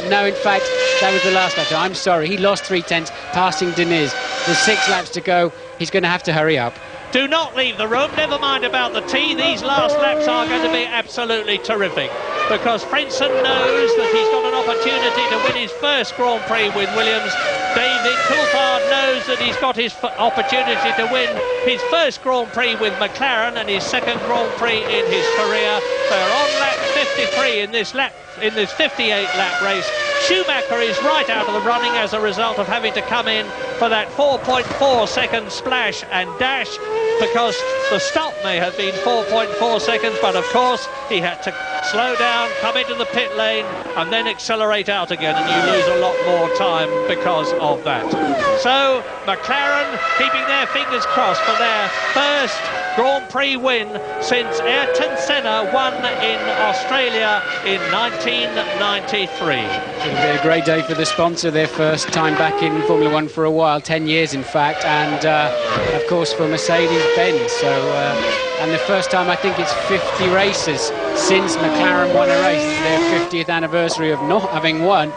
No, in fact, that was the last lap. I'm sorry, he lost 3/10, passing Diniz. There's 6 laps to go. He's going to have to hurry up. Do not leave the room, never mind about the tee. These last laps are going to be absolutely terrific, because Frentzen knows that he's got an opportunity to win his first Grand Prix with Williams. David Coulthard knows that he's got his opportunity to win his first Grand Prix with McLaren and his second Grand Prix in his career. They're on lap 53 in this 58 lap race. Schumacher is right out of the running as a result of having to come in for that 4.4 second splash and dash, because the stop may have been 4.4 seconds, but of course he had to slow down, come into the pit lane and then accelerate out again, and you lose a lot more time because of that. So McLaren keeping their fingers crossed for their first Grand Prix win since Ayrton Senna won in Australia in 1993. It'll be a great day for the sponsor, their first time back in Formula One for a while, 10 years in fact, and of course for Mercedes-Benz. So, and the first time, I think it's 50 races since McLaren won a race. It's their 50th anniversary of not having won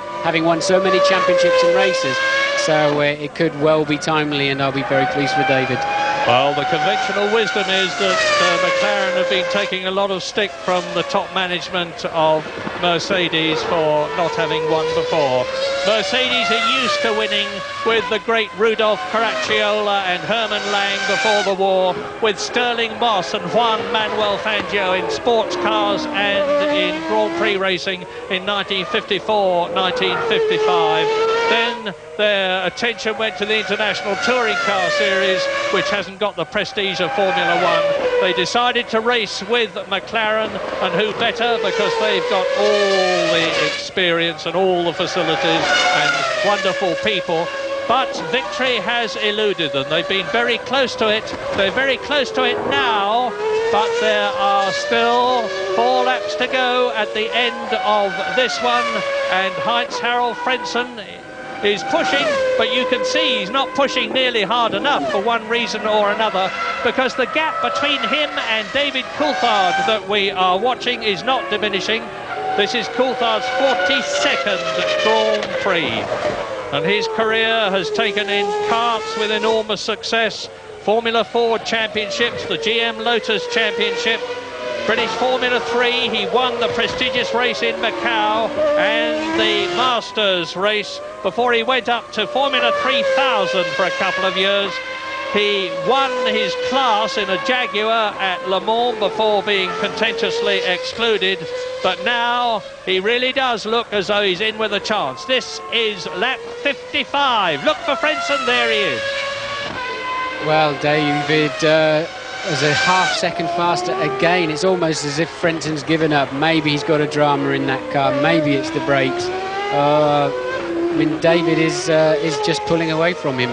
so many championships and races. So it could well be timely, and I'll be very pleased with David. Well, the conventional wisdom is that McLaren have been taking a lot of stick from the top management of Mercedes for not having won before. Mercedes are used to winning with the great Rudolf Caracciola and Hermann Lang before the war, with Sterling Moss and Juan Manuel Fangio in sports cars and in Grand Prix racing in 1954, 1955. Then their attention went to the International Touring Car Series, which hasn't got the prestige of Formula One. They decided to race with McLaren, and who better, because they've got all the experience and all the facilities and wonderful people. But victory has eluded them. They've been very close to it. They're very close to it now, but there are still 4 laps to go at the end of this one, and Heinz-Harald Frentzen is pushing, but you can see he's not pushing nearly hard enough for one reason or another, because the gap between him and David Coulthard that we are watching is not diminishing. This is Coulthard's 42nd Grand Prix, and his career has taken in karts with enormous success, Formula Ford championships, the GM Lotus Championship, British Formula 3. He won the prestigious race in Macau and the Masters race before he went up to Formula 3000 for a couple of years. He won his class in a Jaguar at Le Mans before being contentiously excluded, but now he really does look as though he's in with a chance. This is lap 55. Look for Frentzen, there he is. Well, David was a half-second faster again. It's almost as if Frentzen's given up. Maybe he's got a drama in that car. Maybe it's the brakes. I mean, David is just pulling away from him.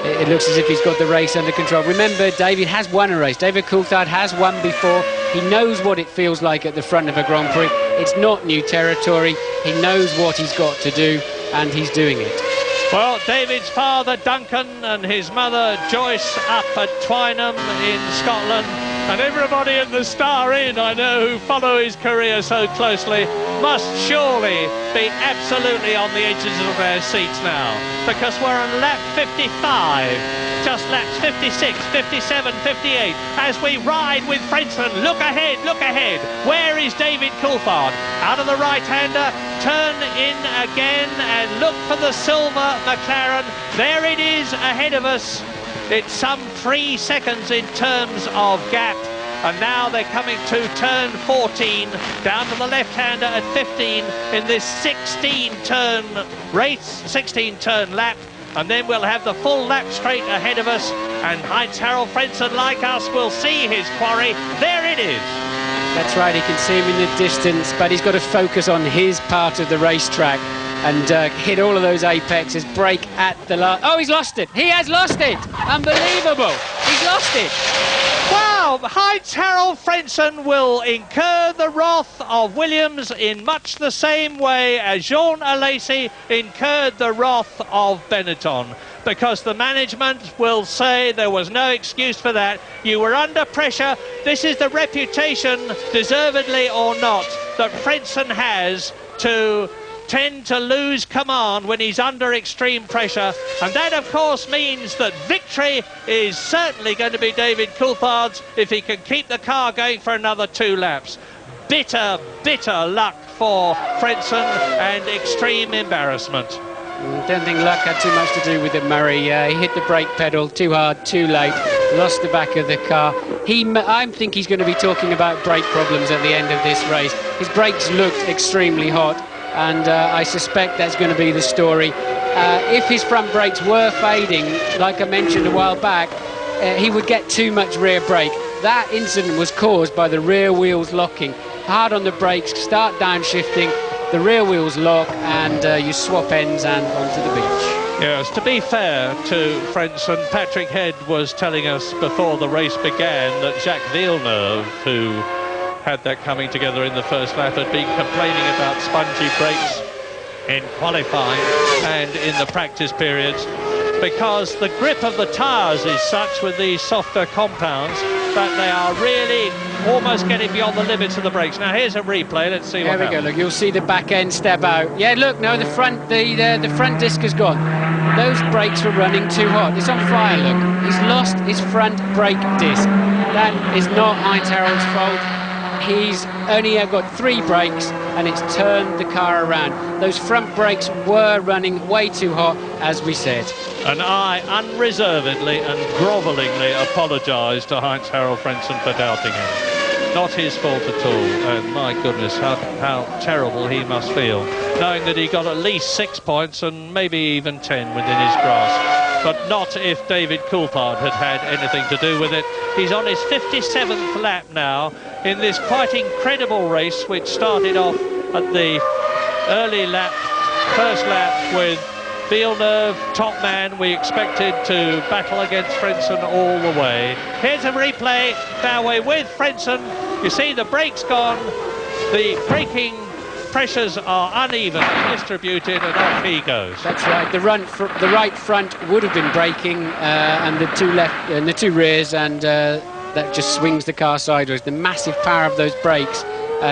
It looks as if he's got the race under control. Remember, David has won a race. David Coulthard has won before. He knows what it feels like at the front of a Grand Prix. It's not new territory. He knows what he's got to do, and he's doing it. Well, David's father, Duncan, and his mother, Joyce, up at Twynham in Scotland. And everybody in the Star Inn, I know, who follow his career so closely, must surely be absolutely on the edges of their seats now. Because we're on lap 55, just laps 56, 57, 58. As we ride with Frentzen, look ahead, look ahead. Where is David Coulthard? Out of the right-hander, turn in again and look for the silver McLaren. There it is ahead of us. It's some 3 seconds in terms of gap, and now they're coming to turn 14, down to the left-hander at 15 in this 16-turn race, 16-turn lap, and then we'll have the full lap straight ahead of us, and Heinz-Harald Frentzen, like us, will see his quarry. There it is. That's right, he can see him in the distance, but he's got to focus on his part of the racetrack and hit all of those apexes, brake at the last... Oh, he's lost it! He has lost it! Unbelievable! He's lost it! Wow! Heinz-Harald Frentzen will incur the wrath of Williams in much the same way as Jean Alesi incurred the wrath of Benetton, because the management will say there was no excuse for that. You were under pressure. This is the reputation, deservedly or not, that Frentzen has to tend to lose command when he's under extreme pressure, and that of course means that victory is certainly going to be David Coulthard's if he can keep the car going for another 2 laps. Bitter, bitter luck for Frentzen and extreme embarrassment. Don't think luck had too much to do with it, Murray. He hit the brake pedal too hard, too late, lost the back of the car. I think he's going to be talking about brake problems at the end of this race. His brakes looked extremely hot, and I suspect that's going to be the story. If his front brakes were fading, like I mentioned a while back, he would get too much rear brake. That incident was caused by the rear wheels locking. Hard on the brakes, start downshifting, the rear wheels lock, and you swap ends and onto the beach. Yes, to be fair to Frentzen, Patrick Head was telling us before the race began that Jacques Villeneuve, who had that coming together in the first lap, had been complaining about spongy brakes in qualifying and in the practice periods, because the grip of the tyres is such with these softer compounds that they are really almost getting beyond the limits of the brakes. Now here's a replay, let's see what happens. There we go, look, you'll see the back end step out. Yeah, look, no, the front disc has gone. Those brakes were running too hot. It's on fire, look. He's lost his front brake disc. That is not Heinz-Harald's fault. He's only got 3 brakes, and it's turned the car around. Those front brakes were running way too hot, as we said. And I unreservedly and grovellingly apologise to Heinz-Harald Frentzen for doubting him. Not his fault at all, and my goodness, how terrible he must feel, knowing that he got at least 6 points and maybe even 10 within his grasp. But not if David Coulthard had had anything to do with it. He's on his 57th lap now in this quite incredible race, which started off at the early lap, first lap, with Villeneuve, top man. We expected to battle against Frentzen all the way. Here's a replay. Now we're with Frentzen. You see the brakes gone. The braking pressures are uneven distributed, and off he goes. That's right. The right front would have been braking, and the 2 left and the 2 rears, and that just swings the car sideways. The massive power of those brakes,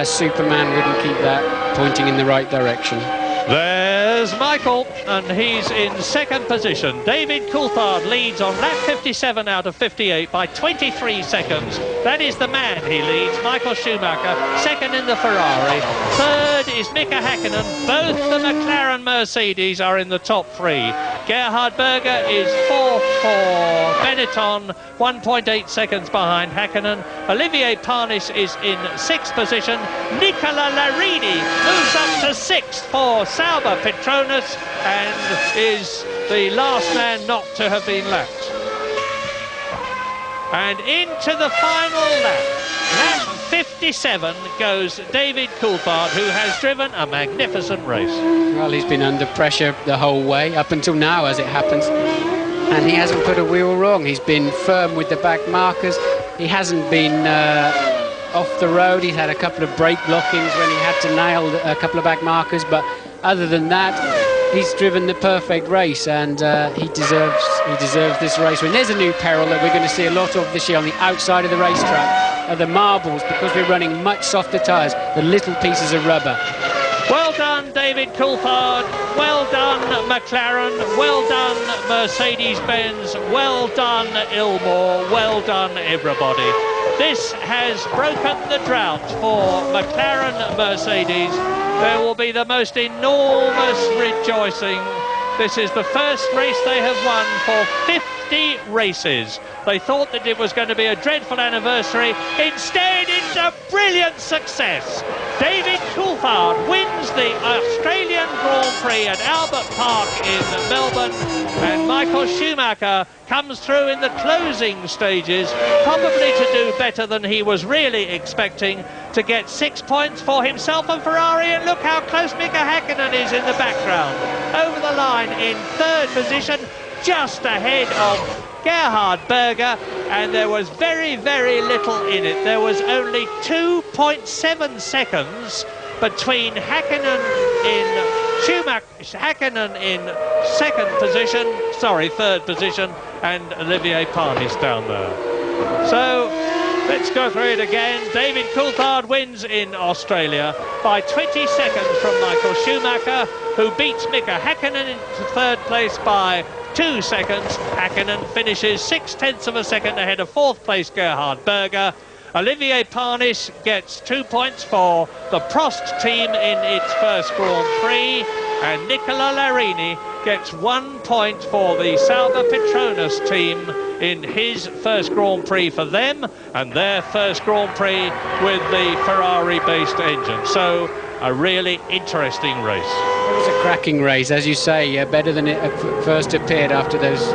Superman wouldn't keep that pointing in the right direction. There's Michael, and he's in 2nd position. David Coulthard leads on lap 57 out of 58 by 23 seconds. That is the man he leads, Michael Schumacher, second in the Ferrari. Third is Mika Häkkinen. Both the McLaren Mercedes are in the top three. Gerhard Berger is fourth for Benetton, 1.8 seconds behind Häkkinen. Olivier Panis is in sixth position. Nicola Larini moves up to sixth for Sauber Petronas and is the last man not to have been lapped. And into the final lap, lap 57, goes David Coulthard, who has driven a magnificent race. Well, he's been under pressure the whole way, up until now, as it happens. And he hasn't put a wheel wrong. He's been firm with the back markers. He hasn't been off the road. He's had a couple of brake blockings when he had to nail a couple of back markers. But other than that, he's driven the perfect race, and he deserves this race win. There's a new peril that we're going to see a lot of this year on the outside of the racetrack, are the marbles, because we're running much softer tyres, the little pieces of rubber. Well done, David Coulthard. Well done, McLaren. Well done, Mercedes-Benz. Well done, Ilmore. Well done, everybody. This has broken the drought for McLaren Mercedes. There will be the most enormous rejoicing. This is the first race they have won for 50 races. They thought that it was going to be a dreadful anniversary. Instead, it's a brilliant success. David Coulthard wins the Australian Grand Prix at Albert Park in Melbourne, and Michael Schumacher comes through in the closing stages, probably to do better than he was really expecting, to get 6 points for himself and Ferrari. And look how close Mika Häkkinen is in the background, over the line in third position, just ahead of Gerhard Berger, and there was very, very little in it. There was only 2.7 seconds between Häkkinen in third position, and Olivier Panis down there. So let's go through it again. David Coulthard wins in Australia by 20 seconds from Michael Schumacher, who beats Mika Häkkinen into third place by 2 seconds. Häkkinen finishes 0.6 of a second ahead of fourth place Gerhard Berger. Olivier Panis gets 2 points for the Prost team in its first Grand Prix, and Nicola Larini gets 1 point for the Sauber Petronas team in his first Grand Prix for them, and their first Grand Prix with the Ferrari-based engine. So a really interesting race. It was a cracking race, as you say, better than it first appeared after those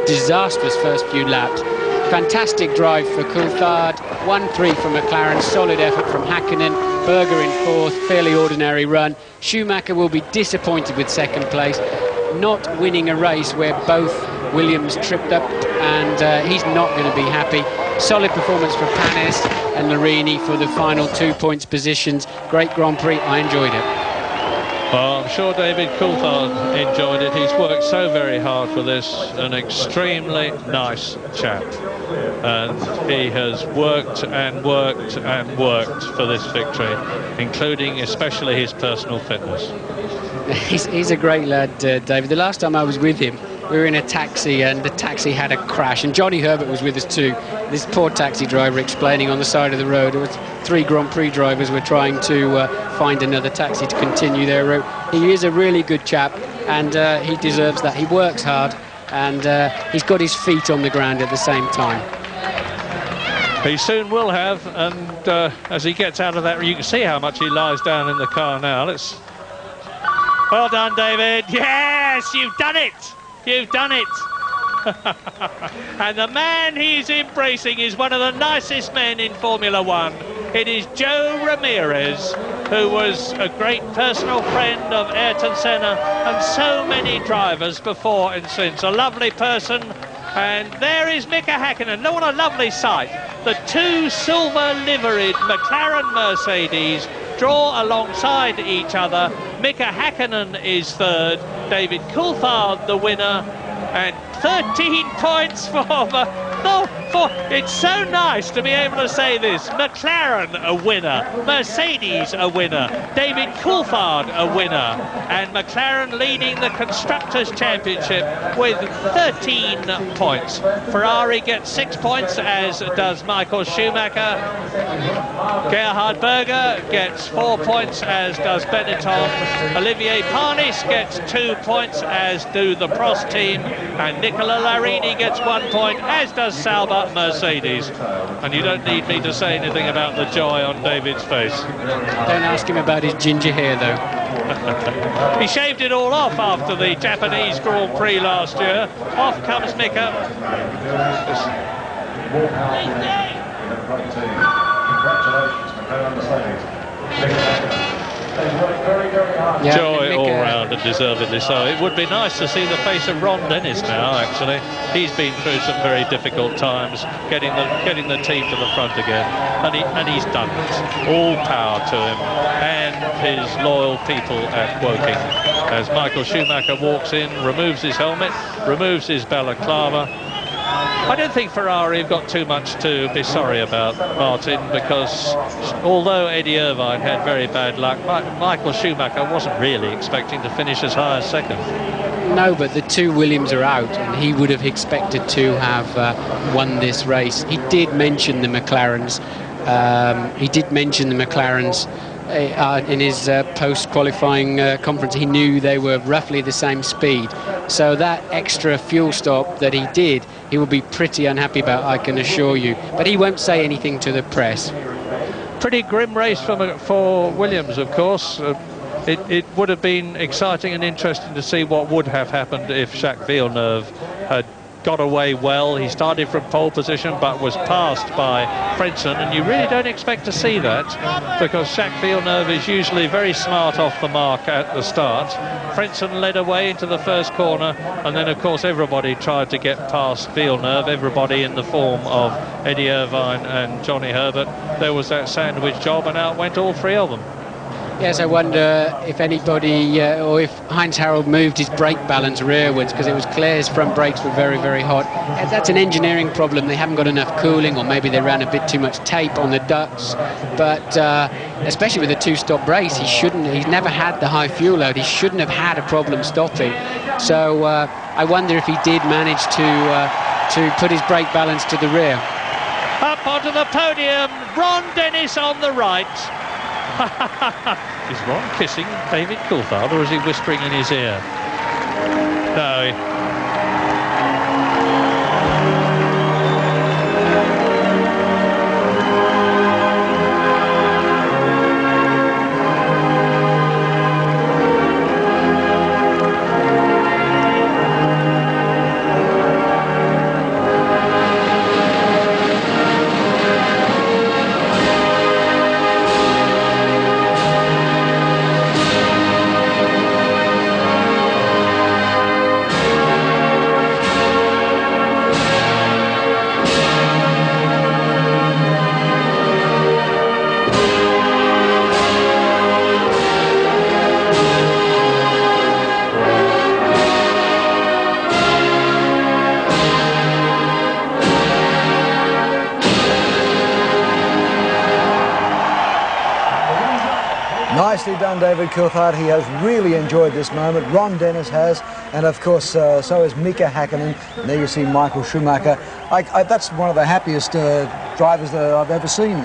disastrous first few laps. Fantastic drive for Coulthard, 1-3 for McLaren, solid effort from Häkkinen, Berger in fourth, fairly ordinary run. Schumacher will be disappointed with second place, not winning a race where both Williams tripped up, and he's not going to be happy. Solid performance for Panis and Larini for the final 2 points positions. Great Grand Prix, I enjoyed it. Well, I'm sure David Coulthard enjoyed it. He's worked so very hard for this, an extremely nice chap. And he has worked and worked and worked for this victory, including especially his personal fitness. He's a great lad, David. The last time I was with him, we were in a taxi, and the taxi had a crash, and Johnny Herbert was with us too. This poor taxi driver explaining on the side of the road. It was 3 Grand Prix drivers were trying to find another taxi to continue their route. He is a really good chap, and he deserves that. He works hard, and he's got his feet on the ground at the same time. He soon will have, and as he gets out of that, you can see how much he lies down in the car now. Well done, David. Yes, you've done it. You've done it. And the man he's embracing is one of the nicest men in Formula One. It is Joe Ramirez, who was a great personal friend of Ayrton Senna and so many drivers before and since. A lovely person. And there is Mika Häkkinen. What a lovely sight. The 2 silver-liveried McLaren Mercedes draw alongside each other. Mika Häkkinen is third, David Coulthard the winner, and 13 points for It's so nice to be able to say this. McLaren a winner, Mercedes a winner, David Coulthard a winner, and McLaren leading the Constructors' Championship with 13 points. Ferrari gets 6 points, as does Michael Schumacher. Gerhard Berger gets 4 points, as does Benetton. Olivier Panis gets 2 points, as do the Prost team, and Nicola Larini gets 1 point, as does Sauber Mercedes. And you don't need me to say anything about the joy on David's face. Don't ask him about his ginger hair, though. He shaved it all off after the Japanese Grand Prix last year. Off comes Mika. Yeah, Joy all round, and deservedly so. It would be nice to see the face of Ron Dennis now, actually. He's been through some very difficult times, getting the team to the front again, and he's done it. All power to him and his loyal people at Woking. As Michael Schumacher walks in, removes his helmet, removes his balaclava. I don't think Ferrari have got too much to be sorry about, Martin, because although Eddie Irvine had very bad luck, Michael Schumacher wasn't really expecting to finish as high as second. No, but the two Williams are out, and he would have expected to have won this race. He did mention the McLarens. In his post-qualifying conference. He knew they were roughly the same speed. So that extra fuel stop that he did, he will be pretty unhappy about, I can assure you. But he won't say anything to the press. Pretty grim race for Williams, of course. It would have been exciting and interesting to see what would have happened if Jacques Villeneuve had got away well. He started from pole position but was passed by Frentzen, and you really don't expect to see that because Jacques Villeneuve is usually very smart off the mark at the start. Frentzen led away into the first corner, and then of course everybody tried to get past Villeneuve, everybody in the form of Eddie Irvine and Johnny Herbert. There was that sandwich job, and out went all three of them. Yes, I wonder if anybody, or if Heinz Harald moved his brake balance rearwards, because it was clear his front brakes were very, very hot. That's an engineering problem. They haven't got enough cooling, or maybe they ran a bit too much tape on the ducts. But especially with a two-stop race, he's never had the high fuel load. He shouldn't have had a problem stopping. So I wonder if he did manage to put his brake balance to the rear. Up onto the podium, Ron Dennis on the right. Is Ron kissing David Coulthard, or is he whispering in his ear? No. Nicely done, David Coulthard. He has really enjoyed this moment. Ron Dennis has, and of course so has Mika Häkkinen. And there you see Michael Schumacher. That's one of the happiest drivers that I've ever seen,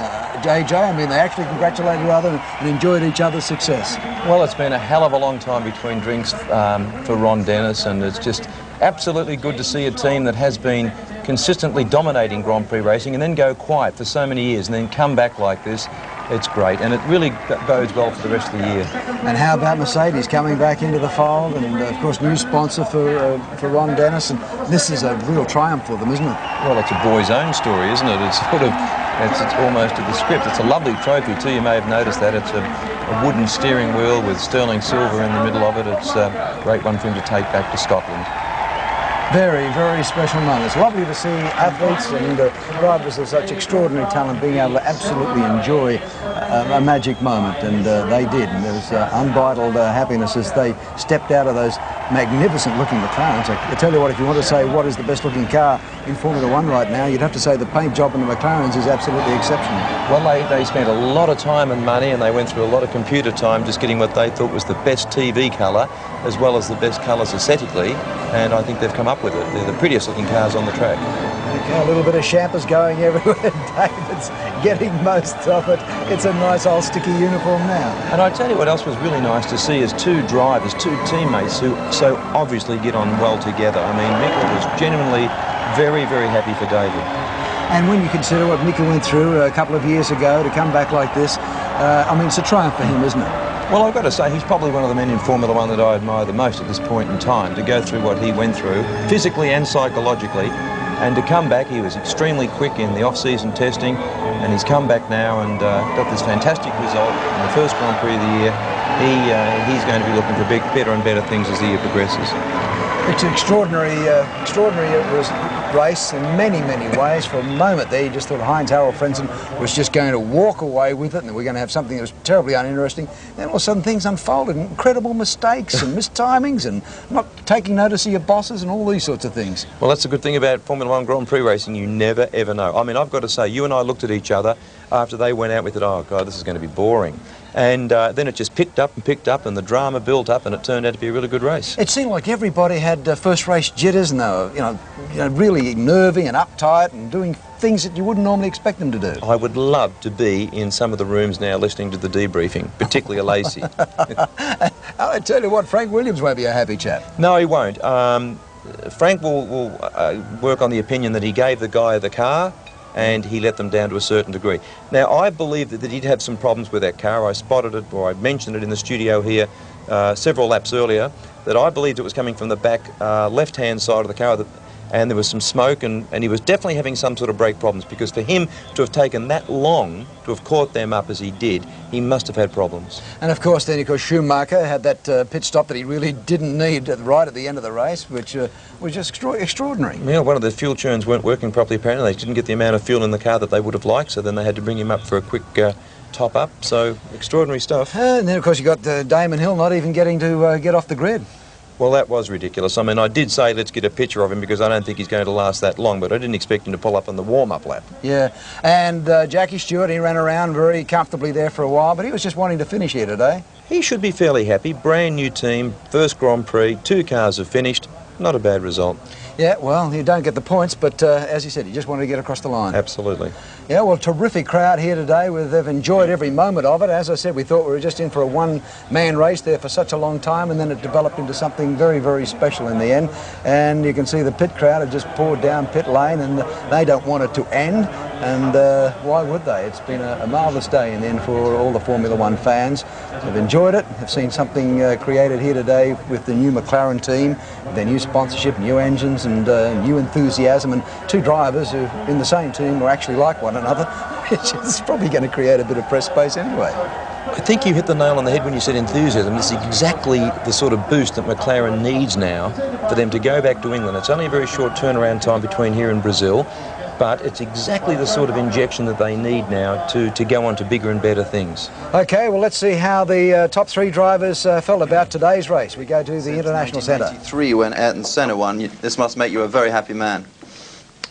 JJ. I mean, they actually congratulated each other and enjoyed each other's success. Well, it's been a hell of a long time between drinks for Ron Dennis, and it's just absolutely good to see a team that has been consistently dominating Grand Prix racing and then go quiet for so many years and then come back like this. It's great, and it really bodes well for the rest of the year. And how about Mercedes coming back into the fold, and of course new sponsor for Ron Dennis, and this is a real triumph for them, isn't it? Well, it's a boy's own story, isn't it? It's sort of, it's almost to the script. It's a lovely trophy too. You may have noticed that it's a wooden steering wheel with sterling silver in the middle of it. It's a great one for him to take back to Scotland. Very, very special moment. It's lovely to see athletes and drivers of such extraordinary talent being able to absolutely enjoy a magic moment, and they did. And there was unbridled happiness as they stepped out of those magnificent-looking McLarens. I tell you what, if you want to say what is the best-looking car in Formula One right now, you'd have to say the paint job on the McLarens is absolutely exceptional. Well, they spent a lot of time and money, and they went through a lot of computer time just getting what they thought was the best TV colour, as well as the best colours aesthetically, and I think they've come up with it. They're the prettiest looking cars on the track. Okay, a little bit of champers going everywhere. David's getting most of it. It's a nice old sticky uniform now. And I tell you what else was really nice to see is two drivers, two teammates who so obviously get on well together. I mean, Mick was genuinely very, very happy for David. And when you consider what Mick went through a couple of years ago to come back like this, I mean, it's a triumph for him, isn't it? Well, I've got to say, he's probably one of the men in Formula One that I admire the most at this point in time, to go through what he went through, physically and psychologically, and to come back. He was extremely quick in the off-season testing, and he's come back now and got this fantastic result in the first Grand Prix of the year. He's going to be looking for better and better things as the year progresses. It's an extraordinary race in many, many ways. For a moment there, you just thought Heinz-Harald Frentzen was just going to walk away with it and we're going to have something that was terribly uninteresting. Then all of a sudden things unfolded, incredible mistakes and mistimings and not taking notice of your bosses and all these sorts of things. Well, that's the good thing about Formula One Grand Prix racing. You never, ever know. I mean, I've got to say, you and I looked at each other after they went out with it. Oh, God, this is going to be boring. And then it just picked up, and the drama built up, and it turned out to be a really good race. It seemed like everybody had first race jitters, and they were, you know, really nervy and uptight and doing things that you wouldn't normally expect them to do. I would love to be in some of the rooms now listening to the debriefing, particularly a Lacey. I tell you what, Frank Williams won't be a happy chap. No, he won't. Frank will work on the opinion that he gave the guy the car, and he let them down to a certain degree. Now, I believe that he'd have some problems with that car. I spotted it, or I mentioned it in the studio here several laps earlier, that I believed it was coming from the back left-hand side of the car, and there was some smoke, and he was definitely having some sort of brake problems, because for him to have taken that long to have caught them up as he did, he must have had problems. And of course Schumacher had that pit stop that he really didn't need right at the end of the race, which was just extraordinary. Yeah, one of the fuel churns weren't working properly apparently. They didn't get the amount of fuel in the car that they would have liked, so then they had to bring him up for a quick top up. So extraordinary stuff. And then of course you got Damon Hill not even getting to get off the grid. Well, that was ridiculous. I mean, I did say let's get a picture of him because I don't think he's going to last that long, but I didn't expect him to pull up on the warm-up lap. Yeah, and Jackie Stewart, he ran around very comfortably there for a while, but he was just wanting to finish here today. He should be fairly happy. Brand new team, first Grand Prix, 2 cars have finished. Not a bad result. Yeah, well, you don't get the points, but as you said, you just wanted to get across the line. Absolutely. Yeah, well, terrific crowd here today. They've enjoyed every moment of it. As I said, we thought we were just in for a one-man race there for such a long time, and then it developed into something very, very special in the end. And you can see the pit crowd have just poured down pit lane, and they don't want it to end. And why would they? It's been a marvellous day in the end for all the Formula One fans. They've enjoyed it. Have seen something created here today with the new McLaren team, their new sponsorship, new engines, and new enthusiasm, and 2 drivers who in the same team are actually like one another, which is probably going to create a bit of press space anyway. I think you hit the nail on the head when you said enthusiasm. This is exactly the sort of boost that McLaren needs now for them to go back to England. It's only a very short turnaround time between here and Brazil, but it's exactly the sort of injection that they need now to go on to bigger and better things. Okay, well, let's see how the top 3 drivers felt about today's race. We go to the International Centre. 1993 when Ayrton Senna won. This must make you a very happy man.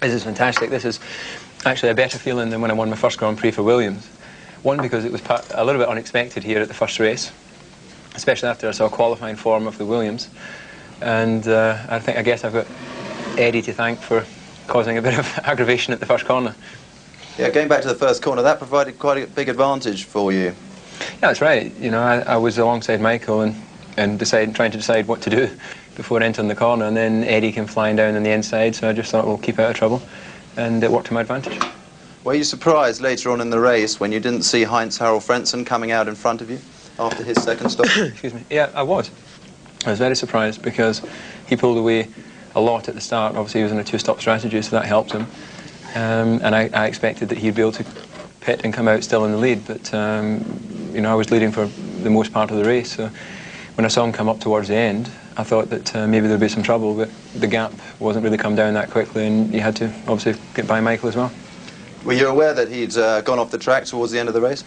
This is fantastic. This is actually a better feeling than when I won my first Grand Prix for Williams. One, because it was a little bit unexpected here at the first race, especially after I saw qualifying form of the Williams. And I guess I've got Eddie to thank for causing a bit of aggravation at the first corner. Yeah, going back to the first corner, that provided quite a big advantage for you. Yeah, that's right. You know, I was alongside Michael and trying to decide what to do before entering the corner, and then Eddie came flying down on the inside, so I just thought we'll keep out of trouble, and it worked to my advantage. Were you surprised later on in the race when you didn't see Heinz-Harald Frentzen coming out in front of you after his second stop? Excuse me. Yeah, I was very surprised because he pulled away a lot at the start. Obviously, he was in a 2-stop strategy, so that helped him. And I expected that he'd be able to pit and come out still in the lead, but you know, I was leading for the most part of the race. So when I saw him come up towards the end, I thought that maybe there'd be some trouble, but the gap wasn't really come down that quickly, and you had to obviously get by Michael as well. Were you aware that he'd gone off the track towards the end of the race?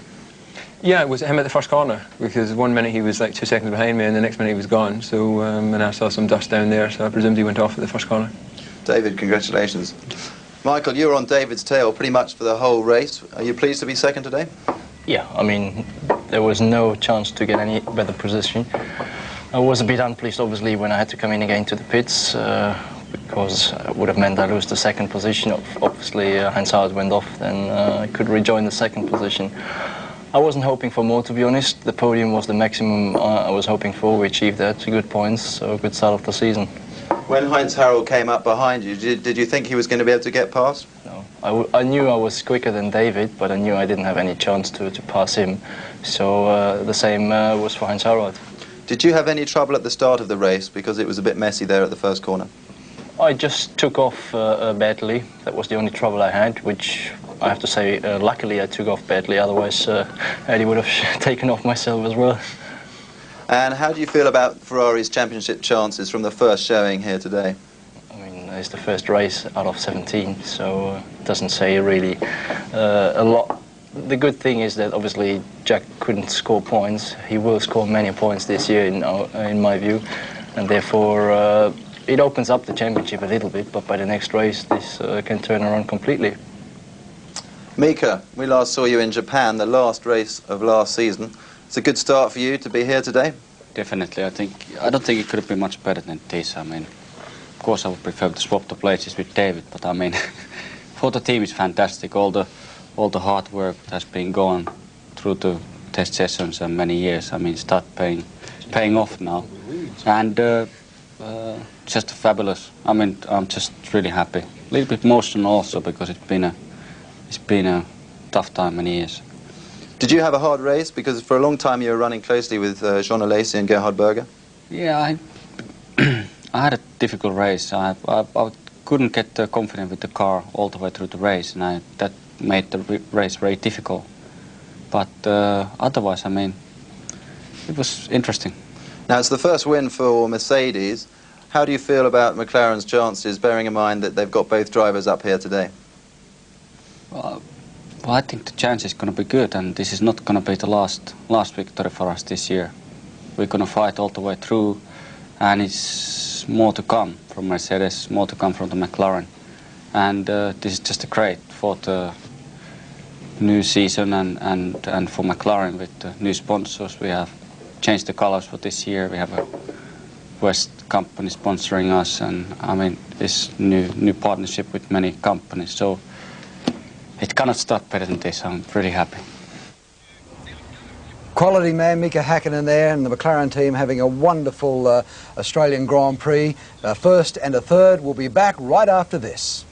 Yeah, it was him at the first corner, because 1 minute he was like 2 seconds behind me and the next minute he was gone, so and I saw some dust down there, so I presumed he went off at the first corner. David, congratulations. Michael, you were on David's tail pretty much for the whole race. Are you pleased to be second today? Yeah, I mean, there was no chance to get any better position. I was a bit unpleased, obviously, when I had to come in again to the pits, because it would have meant I lose the second position. Obviously, Heinz Howard went off, then I could rejoin the second position. I wasn't hoping for more, to be honest. The podium was the maximum I was hoping for. We achieved that, 2 good points, so a good start of the season. When Heinz Harrell came up behind you, did you think he was going to be able to get past? No. I knew I was quicker than David, but I knew I didn't have any chance to pass him. So the same was for Heinz Harrell. Did you have any trouble at the start of the race, because it was a bit messy there at the first corner? I just took off badly. That was the only trouble I had, which I have to say, luckily I took off badly, otherwise Eddie would have taken off myself as well. And how do you feel about Ferrari's championship chances from the first showing here today? I mean, it's the first race out of 17, so it doesn't say really a lot. The good thing is that obviously Jack couldn't score points. He will score many points this year in my view, and therefore it opens up the championship a little bit, but by the next race this can turn around completely. Mika, we last saw you in Japan, the last race of last season. It's a good start for you to be here today? Definitely. I don't think it could have been much better than this. I mean, of course I would prefer to swap the places with David, but I mean, for the team it's fantastic. All the hard work that has been going through the test sessions and many years, I mean, start paying off now. And just fabulous. I mean, I'm just really happy. A little bit emotional also, because it's been a tough time, many years. Did you have a hard race? Because for a long time you were running closely with Jean Alesi and Gerhard Berger. Yeah, I had a difficult race. I couldn't get confident with the car all the way through the race, and that made the race very difficult. But otherwise, I mean, it was interesting. Now, it's the first win for Mercedes. How do you feel about McLaren's chances, bearing in mind that they've got both drivers up here today? Well, I think the chance is going to be good, and this is not going to be the last victory for us this year. We're going to fight all the way through, and it's more to come from Mercedes, more to come from the McLaren. And this is just great for the new season and for McLaren with the new sponsors. We have changed the colors for this year. We have a West company sponsoring us, and I mean, this new partnership with many companies. So it cannot start better than this. I'm pretty happy. Quality man, Mika Häkkinen there, and the McLaren team having a wonderful Australian Grand Prix. First and a third. We'll be back right after this.